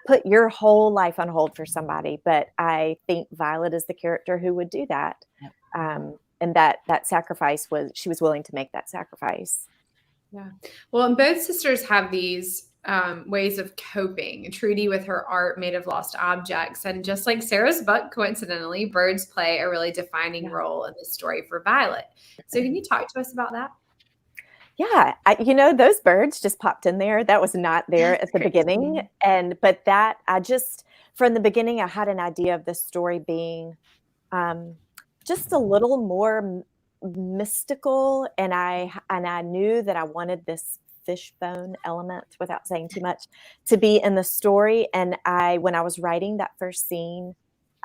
put your whole life on hold for somebody? But I think Violet is the character who would do that. And that sacrifice she was willing to make that sacrifice. Yeah. Well, and both sisters have these ways of coping. Trudy with her art made of lost objects. And just like Sarah's book, coincidentally, birds play a really defining role in the story for Violet. So can you talk to us about that? Yeah. Those birds just popped in there. That was not there at the beginning. But that from the beginning, I had an idea of the story being just a little more mystical. And I knew that I wanted this fishbone element, without saying too much, to be in the story. And when I was writing that first scene,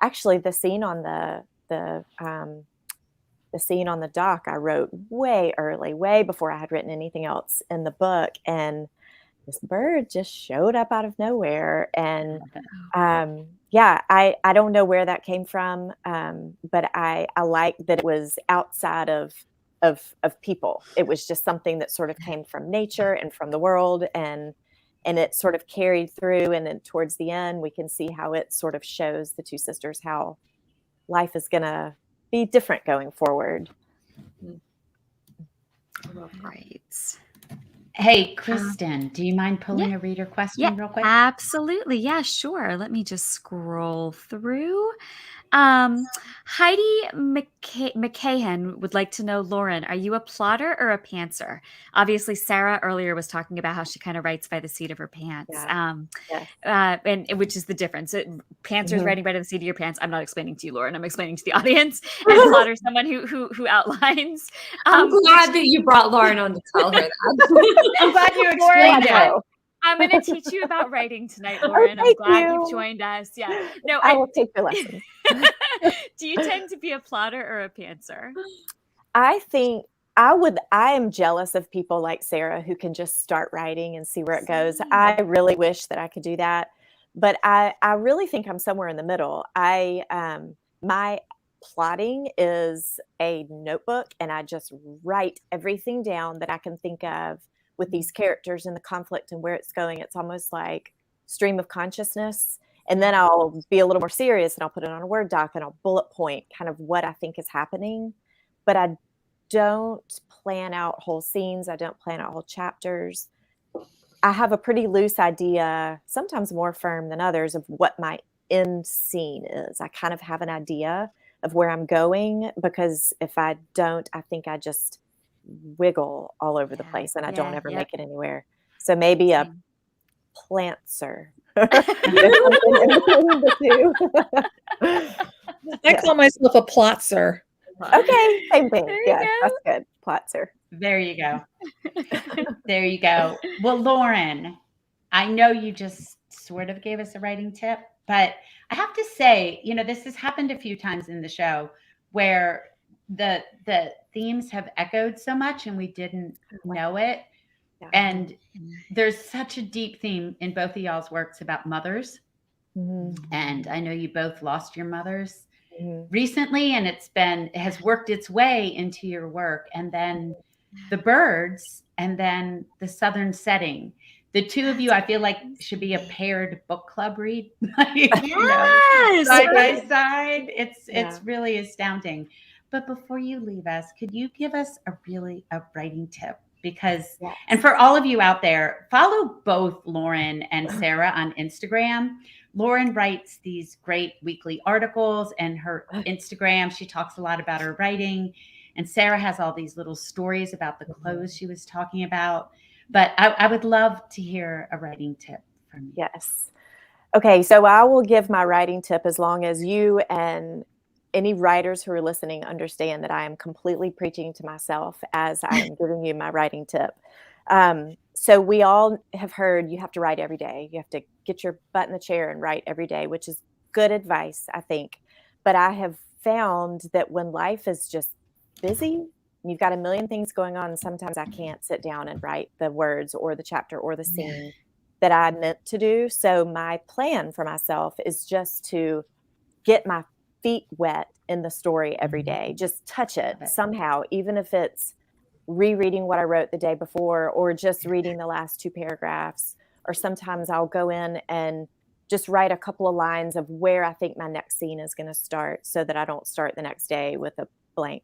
actually the scene on the scene on the dock, I wrote way early, way before I had written anything else in the book. And this bird just showed up out of nowhere. And I don't know where that came from. But I like that it was outside of people. It was just something that sort of came from nature and from the world, and it sort of carried through. And then towards the end, we can see how it sort of shows the two sisters how life is going to be different going forward. Right. Hey, Kristin, do you mind pulling a reader question real quick? Absolutely. Yeah, sure. Let me just scroll through. Heidi McCahan would like to know, Lauren, are you a plotter or a pantser? Obviously, Sarah earlier was talking about how she kind of writes by the seat of her pants, and which is the difference. Pantser's writing by the seat of your pants. I'm not explaining to you, Lauren. I'm explaining to the audience. And plotter, someone who outlines. I'm glad that you brought Lauren on to tell her that. I'm glad you explained it. I'm going to teach you about writing tonight, Lauren. I'm glad you've joined us. Yeah. No, I will take your lesson. Do you tend to be a plotter or a pantser? I think I am jealous of people like Sarah who can just start writing and see where it goes. I really wish that I could do that. But I really think I'm somewhere in the middle. My plotting is a notebook, and I just write everything down that I can think of with these characters and the conflict and where it's going. It's almost like stream of consciousness. And then I'll be a little more serious, and I'll put it on a Word doc, and I'll bullet point kind of what I think is happening. But I don't plan out whole scenes. I don't plan out whole chapters. I have a pretty loose idea, sometimes more firm than others, of what my end scene is. I kind of have an idea of where I'm going, because if I don't, I think I just wiggle all over the Yeah. place and I don't ever Yep. make it anywhere. So maybe a Same. plantser. There's something in between the two. I call myself a plotzer. Okay, same thing. There you Yeah, go. that's good. Plotzer. There you go. There you go. Well, Lauren, I know you just sort of gave us a writing tip, but I have to say, this has happened a few times in the show where the themes have echoed so much and we didn't know it. Yeah. And there's such a deep theme in both of y'all's works about mothers. Mhm. And I know you both lost your mothers Mhm. recently, and it has worked its way into your work. And then the birds, and then the Southern setting. The two of you, I feel like, should be a paired book club read. Yes. Side by side. It's Yeah. really astounding. But before you leave us, could you give us a writing tip? Because, Yes. and for all of you out there, follow both Lauren and Sarah on Instagram. Lauren writes these great weekly articles, and her Instagram, she talks a lot about her writing. And Sarah has all these little stories about the clothes she was talking about. But I would love to hear a writing tip from you. Yes. Okay, so I will give my writing tip as long as you and any writers who are listening understand that I am completely preaching to myself as I am giving you my writing tip. So we all have heard you have to write every day. You have to get your butt in the chair and write every day, which is good advice, I think. But I have found that when life is just busy, you've got a million things going on, and sometimes I can't sit down and write the words or the chapter or the scene that I meant to do. So my plan for myself is just to get my feet wet in the story every day. Just touch it somehow, even if it's rereading what I wrote the day before or just reading the last 2 paragraphs. Or sometimes I'll go in and just write a couple of lines of where I think my next scene is going to start, so that I don't start the next day with a blank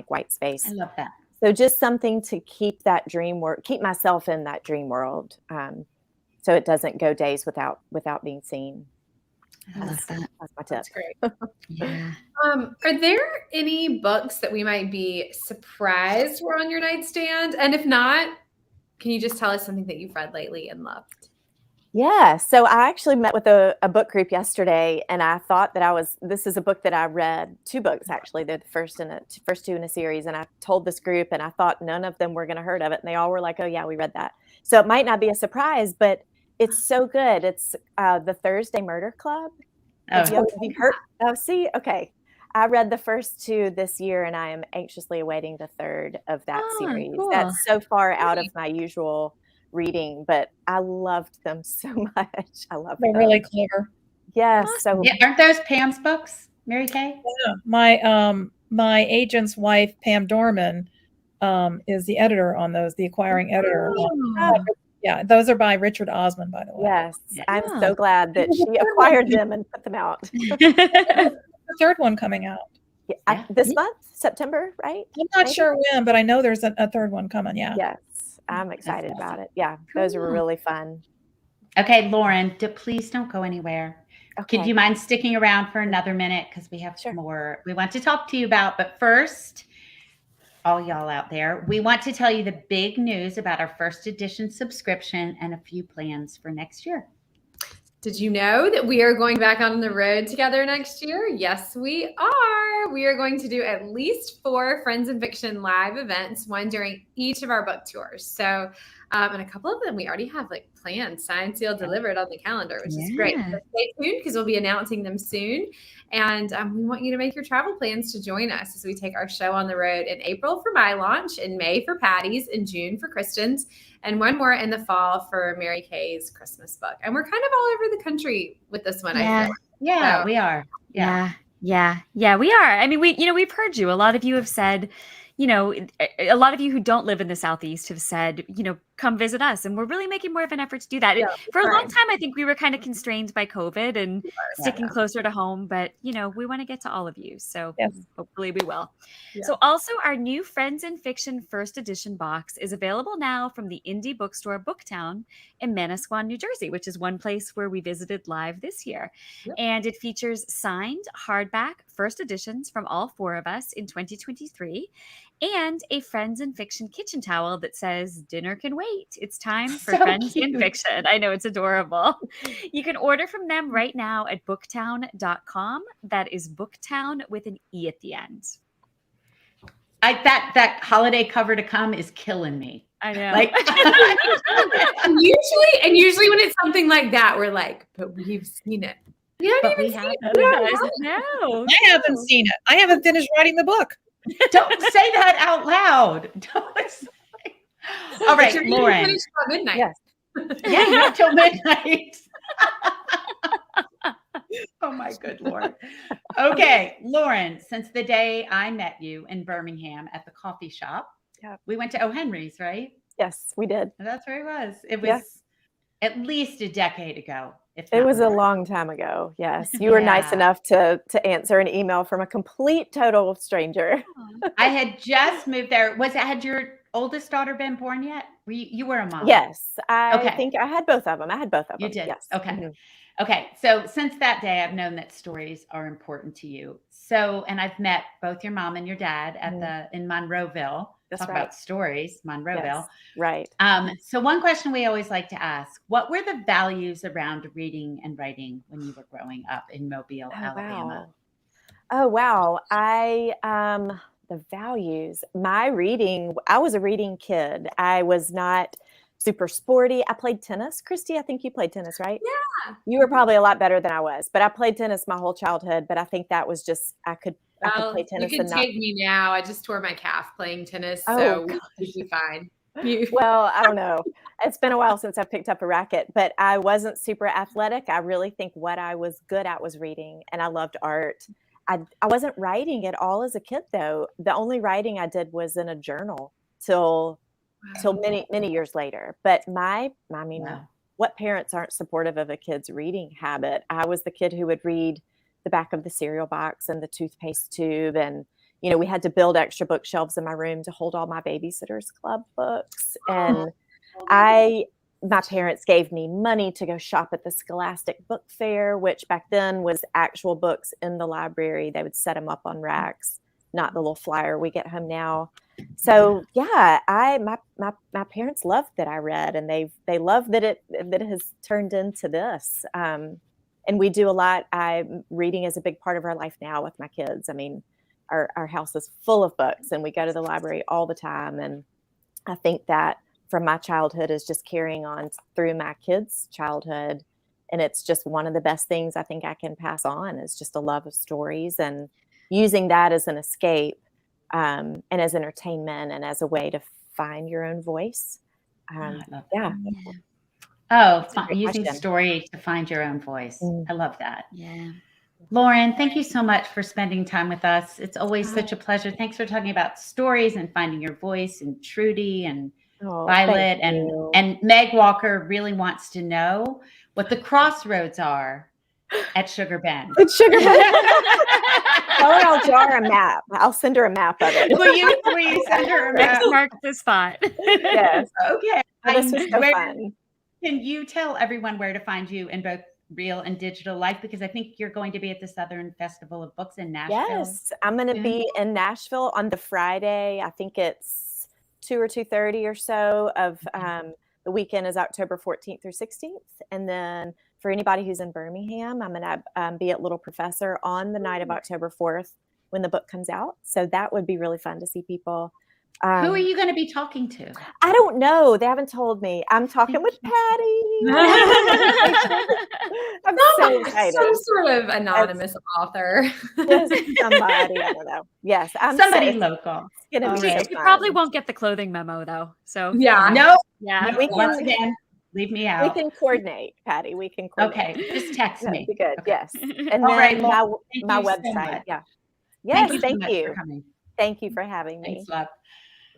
white space. I love that. So just something to keep that keep myself in that dream world, so it doesn't go days without being seen. I love that. That's my tip. That's great. Yeah. Are there any books that we might be surprised were on your nightstand? And if not, can you just tell us something that you've read lately and loved? Yeah. So I actually met with a book group yesterday, and I thought that this is a book that I read, 2 books actually. They're the first 2 in a series. And I told this group, and I thought none of them were going to heard of it. And they all were like, oh yeah, we read that. So it might not be a surprise, but it's so good. It's the Thursday Murder Club. Have you heard? Oh, see? Okay. I read the first 2 this year, and I am anxiously awaiting the 3rd of that series. Cool. That's so far out of my usual reading, but I loved them so much. I love them. They're really clever. Yes. So Yeah, aren't those Pam's books, Mary Kay? Yeah. My agent's wife, Pam Dorman, is the editor on those, the acquiring editor. Yeah, those are by Richard Osman, by the way. yes, Yeah. I'm so glad that she acquired them and put them out. The 3rd one coming out. Yeah, this month, September, right? I'm not Maybe? sure when, but I know there's a 3rd one coming. Yeah. Yes, I'm excited about it. Yeah, those are really fun. Okay, Lauren, please don't go anywhere. Okay. Could you mind sticking around for another minute? Because we have more we want to talk to you about. But first, all y'all out there, we want to tell you the big news about our first edition subscription and a few plans for next year. Did you know that we are going back on the road together next year? Yes, we are. We are going to do at least 4 Friends in Fiction live events, one during each of our book tours. So, and a couple of them we already have planned, signed, sealed, delivered on the calendar, which is great. So stay tuned because we'll be announcing them soon. And we want you to make your travel plans to join us as we take our show on the road in April for my launch, in May for Patti's, in June for Kristin's, and one more in the fall for Mary Kay's Christmas book. And we're kind of all over the country with this one. Yeah. I feel. Yeah, So, we are. Yeah, we are. I mean, we've heard you. A lot of you have said, a lot of you who don't live in the Southeast have said, come visit us. And we're really making more of an effort to do that. Yeah, For a long right. time, I think we were kind of constrained by COVID and sticking closer to home. But, we want to get to all of you. So Yes. hopefully we will. Yeah. So also our new Friends in Fiction first edition box is available now from the indie bookstore Booktown in Manasquan, New Jersey, which is one place where we visited live this year. Yep. And it features signed hardback first editions from all 4 of us in 2023 and a Friends in Fiction kitchen towel that says, "Dinner can wait. It's time for So Friends in cute. Fiction." I know, it's adorable. You can order from them right now at booktown.com. That is Booktown with an E at the end. That holiday cover to come is killing me. I know. Like, And usually when it's something like that, we're like, but we've seen it. You haven't but even we seen have. it. No. I haven't seen it. I haven't finished writing the book. Don't say that out loud. Don't say. All But right, you're gonna Lauren. finish by midnight. Yes. Yeah, you have till midnight. Oh my good Lord. Okay, Lauren, since the day I met you in Birmingham at the coffee shop, Yep. we went to O. Henry's, right? Yes, we did. That's where it was. It was Yes. at least a decade ago. If It not was a more. long time ago. Yes. You were nice Yeah. enough to answer an email from a complete total stranger. I had just moved there. Had your oldest daughter been born yet? You were a mom. Yes. I Okay. think I had both of them. You did. Yes. Okay. Mhm. Okay. So since that day, I've known that stories are important to you. So, and I've met both your mom and your dad at in Monroeville. That's Talk right. about stories, Monroeville. Yes. Right. So one question we always like to ask, what were the values around reading and writing when you were growing up in Mobile, Alabama? Oh, wow. The values, my reading, I was a reading kid. I was not super sporty. I played tennis. Kristy, I think you played tennis, right? Yeah. You were probably a lot better than I was, but I played tennis my whole childhood. But I think that was just, I could Well, play you tennis can and not. take me now. I just tore my calf playing tennis, Oh, so gosh. we'll be fine. Well, I don't know. It's been a while since I picked up a racket, but I wasn't super athletic. I really think what I was good at was reading, and I loved art. I wasn't writing at all as a kid, though. The only writing I did was in a journal till many years later. But Wow. what parents aren't supportive of a kid's reading habit? I was the kid who would read the back of the cereal box and the toothpaste tube, and we had to build extra bookshelves in my room to hold all my Babysitter's Club books. And my parents gave me money to go shop at the Scholastic Book Fair, which back then was actual books in the library. They would set them up on racks, not the little flyer we get home now. So yeah, my parents loved that I read, and they love that it has turned into this. And we do a lot. Reading is a big part of our life now with my kids. I mean, our house is full of books, and we go to the library all the time. And I think that from my childhood is just carrying on through my kids' childhood. And it's just one of the best things I think I can pass on is just a love of stories and using that as an escape and as entertainment and as a way to find your own voice. I love Yeah. Oh, great using question. story to find your own voice. I love that. Yeah. Lauren, thank you so much for spending time with us. It's always such a pleasure. Thanks for talking about stories and finding your voice, and Trudy and Violet and Meg Walker really wants to know what the crossroads are at Sugar Bend. It's Sugar Bend. I'll draw her a map. I'll send her a map of it. Will you send her a map? Mark the spot. Yes. Okay. Oh, this was so fun. Can you tell everyone where to find you in both real and digital life? Because I think you're going to be at the Southern Festival of Books in Nashville. Yes, I'm going to be in Nashville on the Friday. I think it's 2 or 2:30 or so of the weekend is October 14th through 16th. And then for anybody who's in Birmingham, I'm going to be at Little Professor on the night of October 4th when the book comes out. So that would be really fun to see people. Who are you going to be talking to? I don't know. They haven't told me. I'm talking with Patti. I'm so excited. Some sort of anonymous author. Somebody, I don't know. Yes, I'm Somebody local. It's gonna be You so probably fun. won't get the clothing memo though. So Yeah. No. yeah. We Once can- again, leave me We out. can coordinate, Patty. We can coordinate. Okay, just text That'd me. be good. Okay. Yes. And All then right, Lauren, my thank you so website. much. Yeah. Yes, so thank much you. for coming. Thank you for having me. Thanks, love.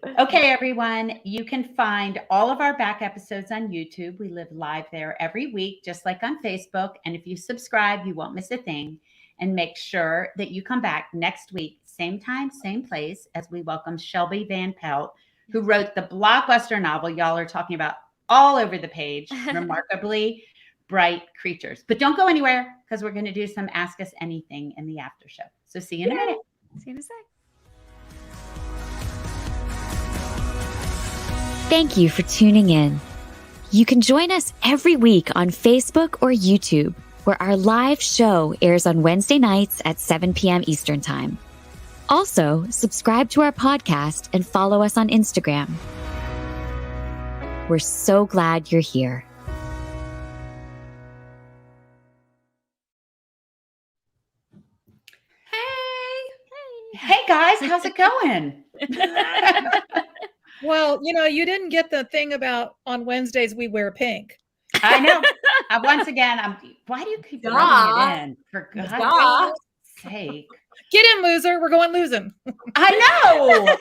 Okay, everyone, you can find all of our back episodes on YouTube. We live live there every week, just like on Facebook. And if you subscribe, you won't miss a thing. And make sure that you come back next week, same time, same place, as we welcome Shelby Van Pelt, who wrote the blockbuster novel y'all are talking about all over the page, Remarkably Bright Creatures. But don't go anywhere, because we're going to do some Ask Us Anything in the after show. So see you in a minute. See you in a sec. Thank you for tuning in. You can join us every week on Facebook or YouTube, where our live show airs on Wednesday nights at 7 p.m. Eastern Time. Also, subscribe to our podcast and follow us on Instagram. We're so glad you're here. Hey guys, how's it going? Well, you didn't get the thing about on Wednesdays we wear pink. I know. Once again, why do you keep rubbing it in? For God's sake. Get in, loser. We're going losing. I know.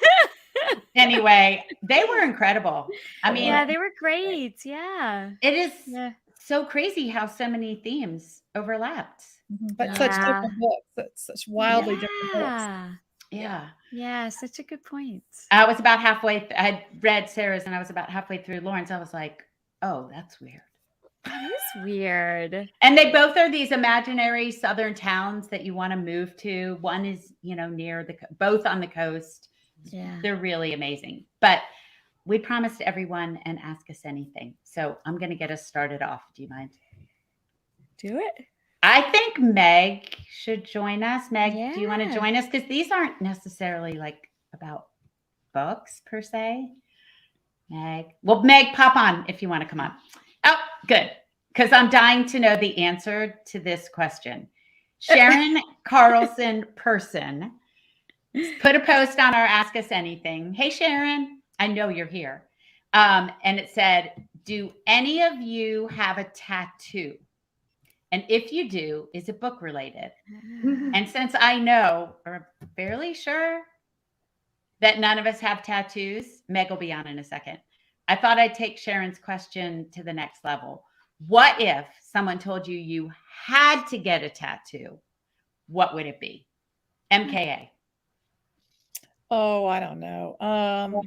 Anyway, they were incredible. I mean, yeah, they were great. Yeah. It is so crazy how so many themes overlapped. But such different books. Such wildly different books. Yeah. Yeah, such a good point. I was about halfway. I had read Sarah's and I was about halfway through Lauren's. I was like, oh, that's weird. That is weird. And they both are these imaginary southern towns that you want to move to. One is, near both on the coast. Yeah. They're really amazing. But we promised everyone and Ask Us Anything. So I'm going to get us started off. Do you mind? Do it. I think Meg should join us. Meg, do you want to join us? Because these aren't necessarily like about books per se. Meg. Well, Meg, pop on if you want to come on. Oh, good. Because I'm dying to know the answer to this question. Sharon Carlson Person put a post on our Ask Us Anything. Hey, Sharon, I know you're here. And it said, do any of you have a tattoo? And if you do, is it book related? And since I know, or fairly sure, that none of us have tattoos, Meg will be on in a second. I thought I'd take Sharon's question to the next level. What if someone told you you had to get a tattoo? What would it be? MKA. Oh, I don't know.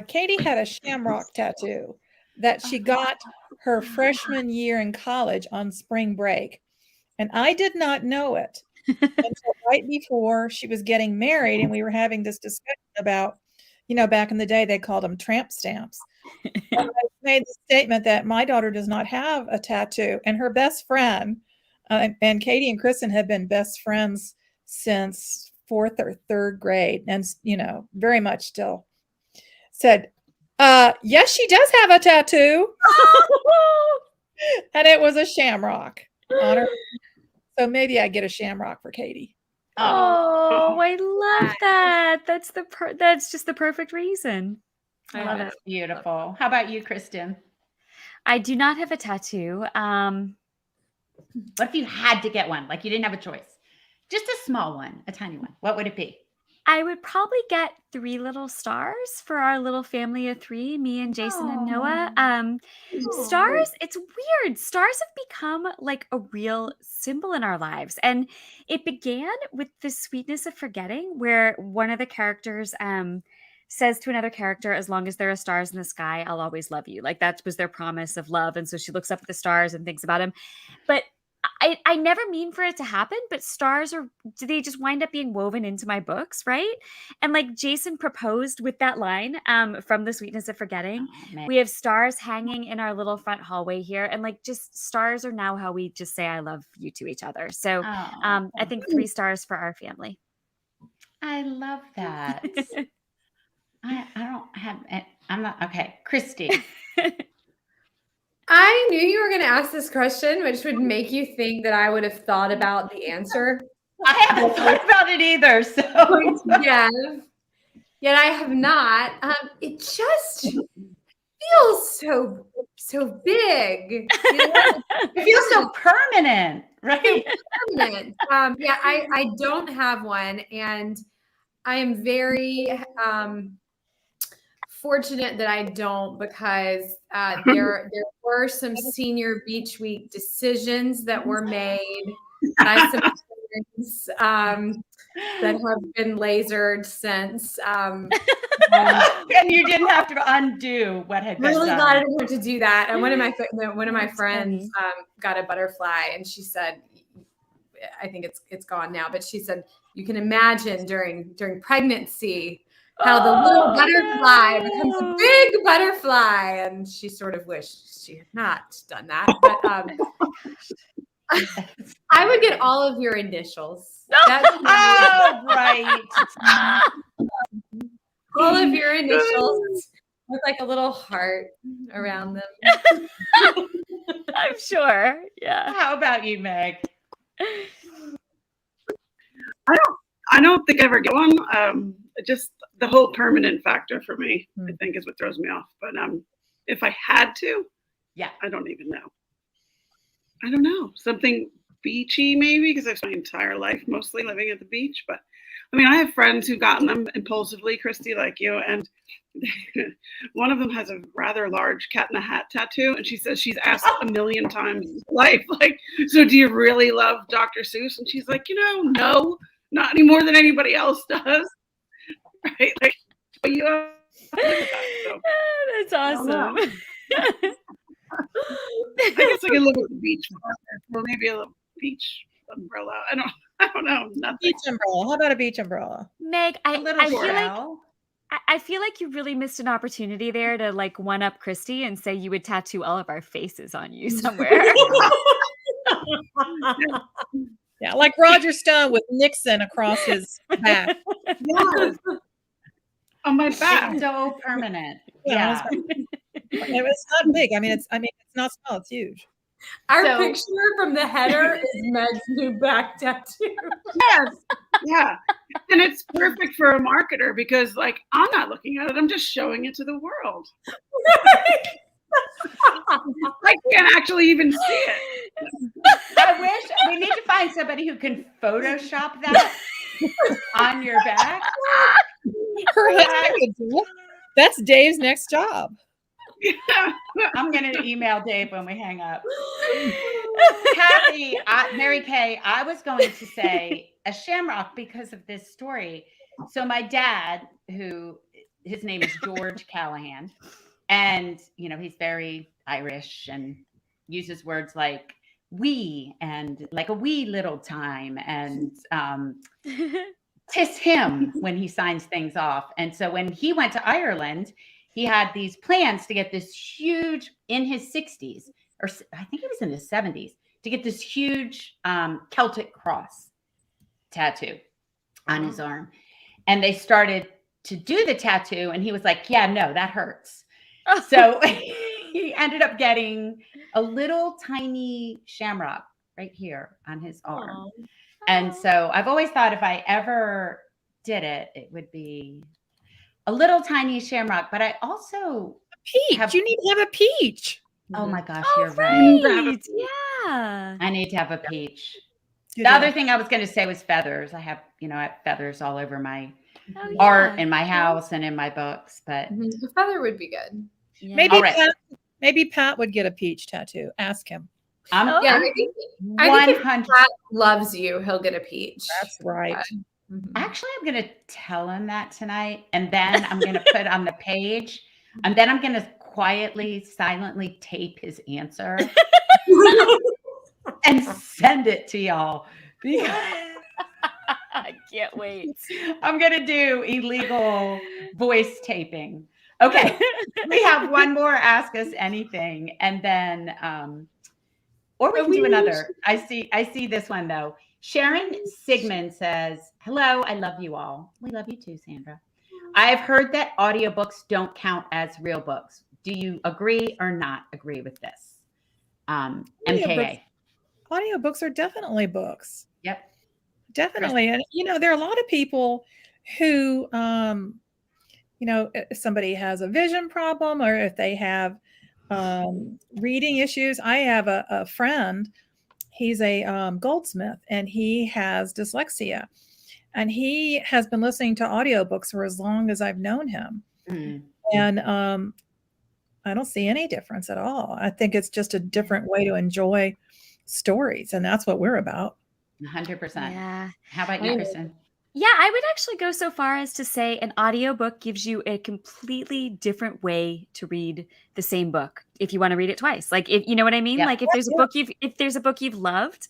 Katie had a shamrock tattoo that she got her freshman year in college on spring break. And I did not know it until right before she was getting married. And we were having this discussion about, back in the day, they called them tramp stamps. And I made the statement that my daughter does not have a tattoo. And her best friend, and Katie and Kristin have been best friends since 4th or 3rd grade. And, very much still said, yes, she does have a tattoo. And it was a shamrock on her. So maybe I get a shamrock for Katie. Oh, I love that. That's just the perfect reason. I love it. Beautiful. How about you, Kristin? I do not have a tattoo. What if you had to get one? Like you didn't have a choice? Just a small one, a tiny one. What would it be? I would probably get 3 little stars for our little family of 3, me and Jason and Noah. Stars, it's weird. Stars have become like a real symbol in our lives. And it began with the sweetness of forgetting, where one of the characters says to another character, as long as there are stars in the sky, I'll always love you. Like that was their promise of love. And so she looks up at the stars and thinks about him. But I never mean for it to happen, but stars they just wind up being woven into my books, right? And like Jason proposed with that line from The Sweetness of Forgetting. We have stars hanging in our little front hallway here. And like just stars are now how we just say I love you to each other. So I think 3 stars for our family. I love that. I don't have, I'm not, okay. Kristy. I knew you were going to ask this question, which would make you think that I would have thought about the answer. I haven't thought about it either. So yes. Yet I have not. It just feels so big. It feels so permanent, right? Permanent. I don't have one, and I am very fortunate that I don't, because there were some senior beach week decisions that were made by some friends, that have been lasered since. And you didn't have to undo what had been Really done. glad I didn't have to do that. And one of my That's friends funny. got a butterfly, and she said, I think it's gone now, but she said you can imagine during pregnancy how the little butterfly becomes a big butterfly, and she sort of wished she had not done that. But I would get all of your initials. Oh, right. All of your initials with like a little heart around them. I'm sure. Yeah. How about you, Meg? I don't think I ever get one. Just the whole permanent factor for me, I think, is what throws me off. But if I had to, Yeah. I don't even know. I don't know. Something beachy, maybe, because I've spent my entire life mostly living at the beach. But I mean, I have friends who've gotten them impulsively, Kristy, like you, and one of them has a rather large cat in a hat tattoo, and she says she's asked a million times in life, like, so do you really love Dr. Seuss? And she's like, no, not any more than anybody else does. Right? Like, but you have to live with that, so. That's awesome. I guess I could live at the beach or maybe a little beach umbrella. I don't know. Nothing. Beach umbrella. How about a beach umbrella? Meg, A little I feel like you really missed an opportunity there to like one up Kristy and say you would tattoo all of our faces on you somewhere. Yeah, like Roger Stone with Nixon across his back. Yes. On my back. It's so permanent. Yeah. It's not big. I mean, it's not small. It's huge. Our picture from the header is Meg's new back tattoo. Yes. Yeah. And it's perfect for a marketer because, like, I'm not looking at it. I'm just showing it to the world. I can't actually even see it. I wish we need to find somebody who can Photoshop that on your back. Her husband could do it. That's Dave's next job. Yeah. I'm going to email Dave when we hang up. Kathy, Mary Kay, I was going to say a shamrock because of this story. So my dad, his name is George Callahan, and he's very Irish and uses words like "we" and like a wee little time, and tis him when he signs things off. And so when he went to Ireland, he had these plans to get this huge, in his 60s, or I think it was in his 70s, to get this huge Celtic cross tattoo on his arm. And they started to do the tattoo, and he was like, yeah, no, that hurts. So he ended up getting a little tiny shamrock right here on his arm. Aww. And so I've always thought if I ever did it, it would be a little tiny shamrock. But I also Peach. You need to have a peach. Oh my gosh, Oh, you're right. right. Yeah. I need to have a peach. You The do. other thing I was going to say was feathers. I have feathers all over my Oh, yeah. art in my house and in my books. But The feather would be good. Yeah. Maybe All right. maybe Pat would get a peach tattoo. Ask him. I'm Oh, Yeah, I think if 100. Pat loves you, he'll get a peach. That's right. Actually, I'm going to tell him that tonight, and then I'm going to put on the page, and then I'm going to quietly, silently tape his answer and send it to y'all. Because I can't wait. I'm going to do illegal voice taping. Okay. We have one more Ask Us Anything, and then or we can do another. I see this one though. Sharon Sigmund says, hello, I love you all. We love you too, Sandra. I've heard that audiobooks don't count as real books. Do you agree or not agree with this? MKA. Audiobooks are definitely books. Yep. Definitely. And, there are a lot of people who, if somebody has a vision problem or if they have reading issues. I have a friend, he's a goldsmith, and he has dyslexia. and he has been listening to audiobooks for as long as I've known him. Mm. And I don't see any difference at all. I think it's just a different way to enjoy stories, and that's what we're about. 100%. Yeah. How about you, Kristin? Yeah, I would actually go so far as to say an audiobook gives you a completely different way to read the same book if you want to read it twice. Like, if you know what I mean? Yep. Like if there's a book you've loved,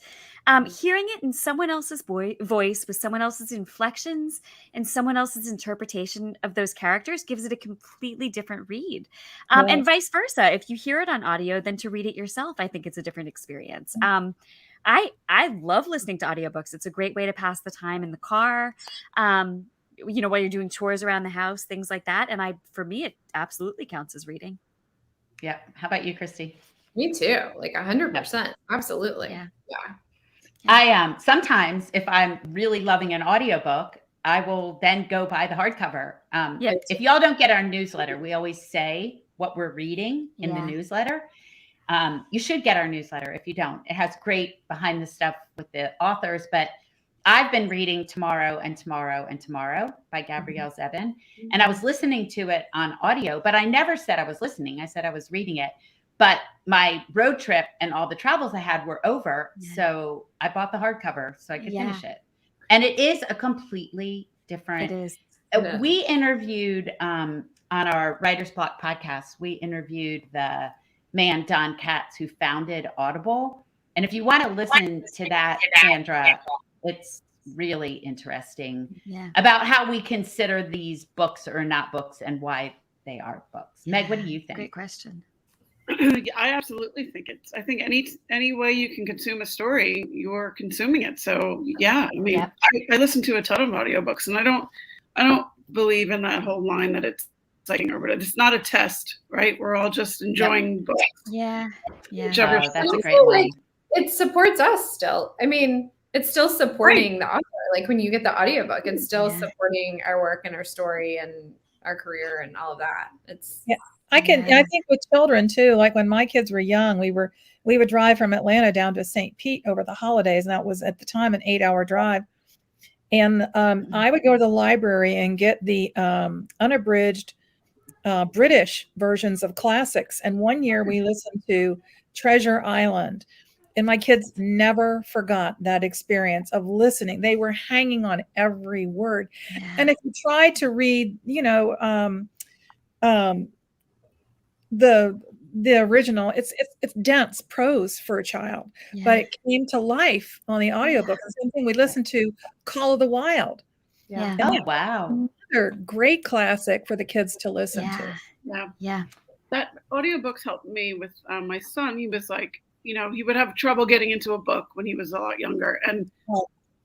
hearing it in someone else's voice with someone else's inflections and someone else's interpretation of those characters gives it a completely different read. And vice versa. If you hear it on audio, then to read it yourself, I think it's a different experience. I love listening to audiobooks. It's a great way to pass the time in the car, while you're doing chores around the house, things like that. And for me, it absolutely counts as reading. Yeah. How about you, Kristy? Me too. Like 100%. Absolutely. Yeah. I sometimes if I'm really loving an audiobook, I will then go buy the hardcover. If y'all don't get our newsletter, we always say what we're reading in the newsletter. You should get our newsletter if you don't. It has great behind the stuff with the authors, but I've been reading Tomorrow and Tomorrow and Tomorrow by Gabrielle Zevin, and I was listening to it on audio, but I never said I was listening. I said I was reading it, but my road trip and all the travels I had were over. So I bought the hardcover so I could finish it. And it is a completely different. It is. We interviewed on our Writer's Block podcast, we interviewed the man, Don Katz, who founded Audible. And if you want to listen to that, Sandra, it's really interesting about how we consider these books or not books and why they are books. Meg, what do you think? Great question. I absolutely think I think any way you can consume a story, you're consuming it. So I mean, I listen to a ton of audiobooks, and I don't believe in that whole line that it's like, or whatever. It's not a test, right? We're all just enjoying books. Yeah. That's a great line. It supports us still. I mean, it's still supporting the author. Like when you get the audiobook, it's still supporting our work and our story and our career and all of that. It's I think with children too, like when my kids were young, we would drive from Atlanta down to St. Pete over the holidays, and that was at the time an 8-hour drive. And I would go to the library and get the unabridged British versions of classics. And one year we listened to Treasure Island, and my kids never forgot that experience of listening. They were hanging on every word. And if you try to read, the original, it's dense prose for a child, but it came to life on the audiobook. The same thing, we listened to Call of the Wild. Oh, wow. Another great classic for the kids to listen to. Yeah. That audiobooks helped me with my son. He was like, he would have trouble getting into a book when he was a lot younger. And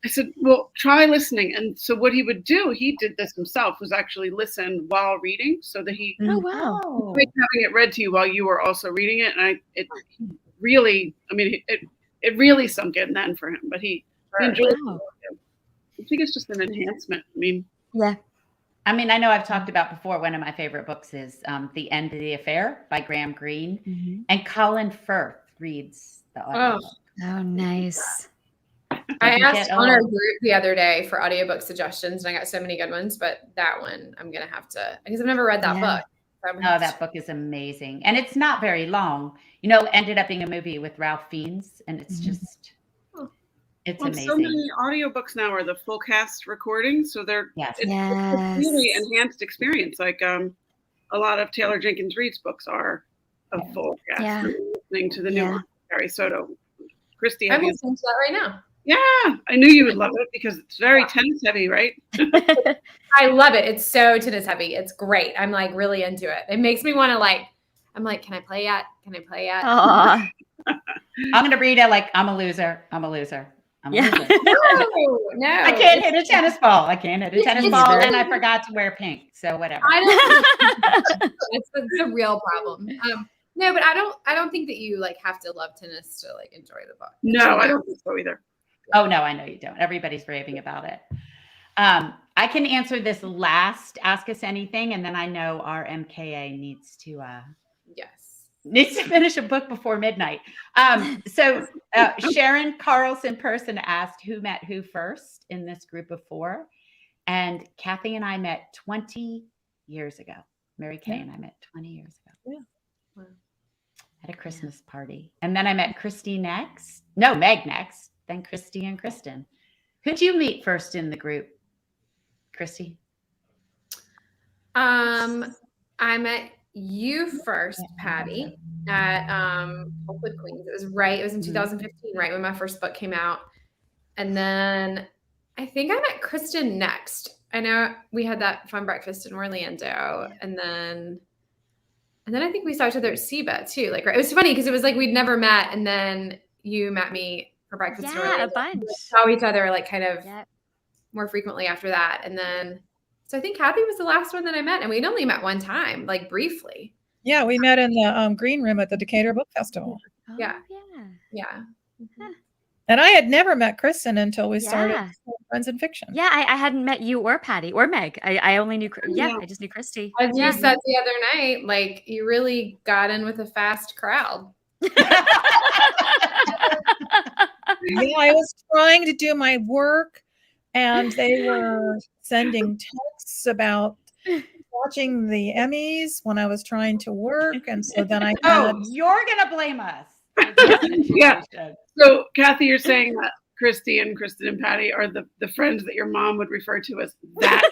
I said, well, try listening. And so what he would do, he did this himself, was actually listen while reading, so that he having it read to you while you were also reading it. And it really sunk in then for him, but he enjoyed it. I think it's just an enhancement. I know I've talked about before, one of my favorite books is The End of the Affair by Graham Greene. And Colin Firth reads the audiobook. Oh, nice. I asked on our group the other day for audiobook suggestions, and I got so many good ones, but that one I'm going to have to, because I've never read that book. Oh, that book is amazing. And it's not very long. Ended up being a movie with Ralph Fiennes, and it's just, it's amazing. So many audiobooks now are the full cast recordings, so it's a really enhanced experience. Like a lot of Taylor Jenkins Reid's books are a full cast. Listening to the new one, Harry Soto. Kristy, I'm listening to that right now. Yeah, I knew you would love it because it's very tennis heavy, right? I love it. It's so tennis heavy. It's great. I'm like really into it. It makes me want to I'm like, can I play yet? Can I play yet? I'm going to read it like, I'm a loser. I'm a loser. No. I can't hit a tennis ball. And I forgot to wear pink. So whatever. It's a real problem. No, but I don't think that you have to love tennis to enjoy the book. No, I don't think so either. Oh no, I know you don't. Everybody's raving about it. I can answer this last Ask Us Anything, and then I know our MKA needs to Needs to finish a book before midnight. So Sharon Carlson person asked who met who first in this group of four. And Kathy and I met 20 years ago. Mary Kay and I met 20 years ago. Yeah. Wow. At a Christmas party. And then I met Kristy next. No, Meg next. Then Kristy and Kristin. Who'd you meet first in the group, Kristy? I met you first, Patti, at Oakwood Queens. It was in 2015, right when my first book came out. And then I think I met Kristin next. I know we had that fun breakfast in Orlando, and then I think we saw each other at SIBA too. Like, right, it was funny because it was like we'd never met, and then you met me for breakfast. in Orlando. A bunch. We saw each other like kind of more frequently after that, and then so I think Kathy was the last one that I met, and we'd only met one time, like briefly. Yeah, we met in the green room at the Decatur Book Festival. Oh, Yeah. Yeah. And I had never met Kristin until we started Yeah. Friends in Fiction. Yeah, I hadn't met you or Patti or Meg. I only knew, I just knew Kristy. As you said the other night, like you really got in with a fast crowd. Yeah, I was trying to do my work, and they were sending texts about watching the Emmys when I was trying to work, and so then I had, You're gonna blame us. Yeah. So, Kathy, you're saying that Kristy and Kristin and Patti are the friends that your mom would refer to as that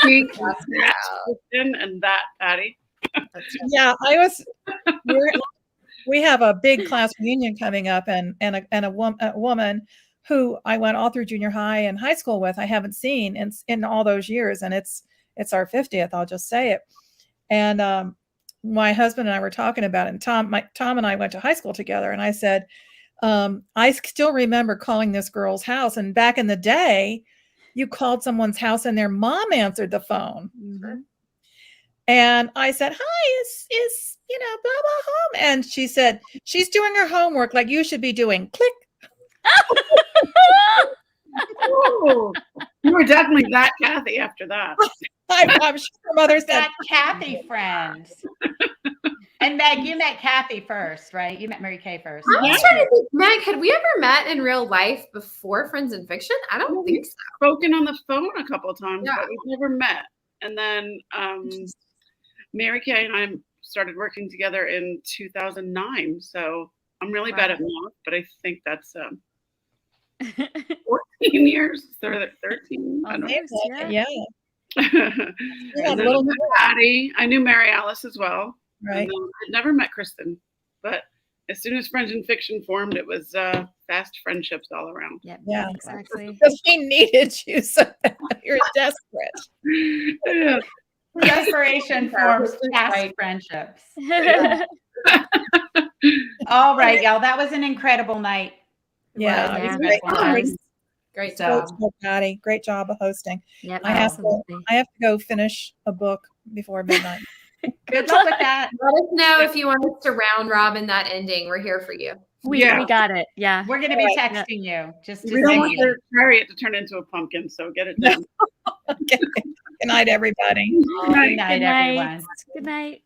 Kristy, that Kristin, and that Patti. yeah, I was. We have a big class reunion coming up, and a woman who I went all through junior high and high school with, I haven't seen in all those years, and it's our 50th. I'll just say it. And my husband and I were talking about it, and Tom and I went to high school together, and I said, I still remember calling this girl's house, and back in the day, you called someone's house and their mom answered the phone. Mm-hmm. And I said, hi, is blah, blah, home? And she said, she's doing her homework like you should be doing. Click. Oh, you were definitely that Kathy after that. I'm sure her mother said, That Kathy friend. And Meg, you met Kathy first, right? You met Mary Kay first. I'm just trying to think, Meg, had we ever met in real life before Friends in Fiction? I don't think so. Spoken on the phone a couple of times, Yeah. but we've never met. And then Mary Kay and I started working together in 2009. So I'm really bad at math, but I think that's 14 years, 13. I don't know. yeah. And then Patti. I knew Mary Alice as well. Right. I'd never met Kristin, but as soon as Friends in Fiction formed, it was fast friendships all around. Yeah, exactly. Because we needed you so bad. You're desperate. Yeah. Desperation forms fast friendships. All right, y'all. That was an incredible night. Yeah. Yeah. Great Job. job. Patty. Great job of hosting. Yep, I have absolutely. to go finish a book before midnight. Good luck with that. Let us know if you want us to round robin that ending. We're here for you. We got it. Yeah. We're going to be texting you. Just We don't want your chariot to turn into a pumpkin, so get it done. Okay. Good night, everybody. Good night, everyone. Good night.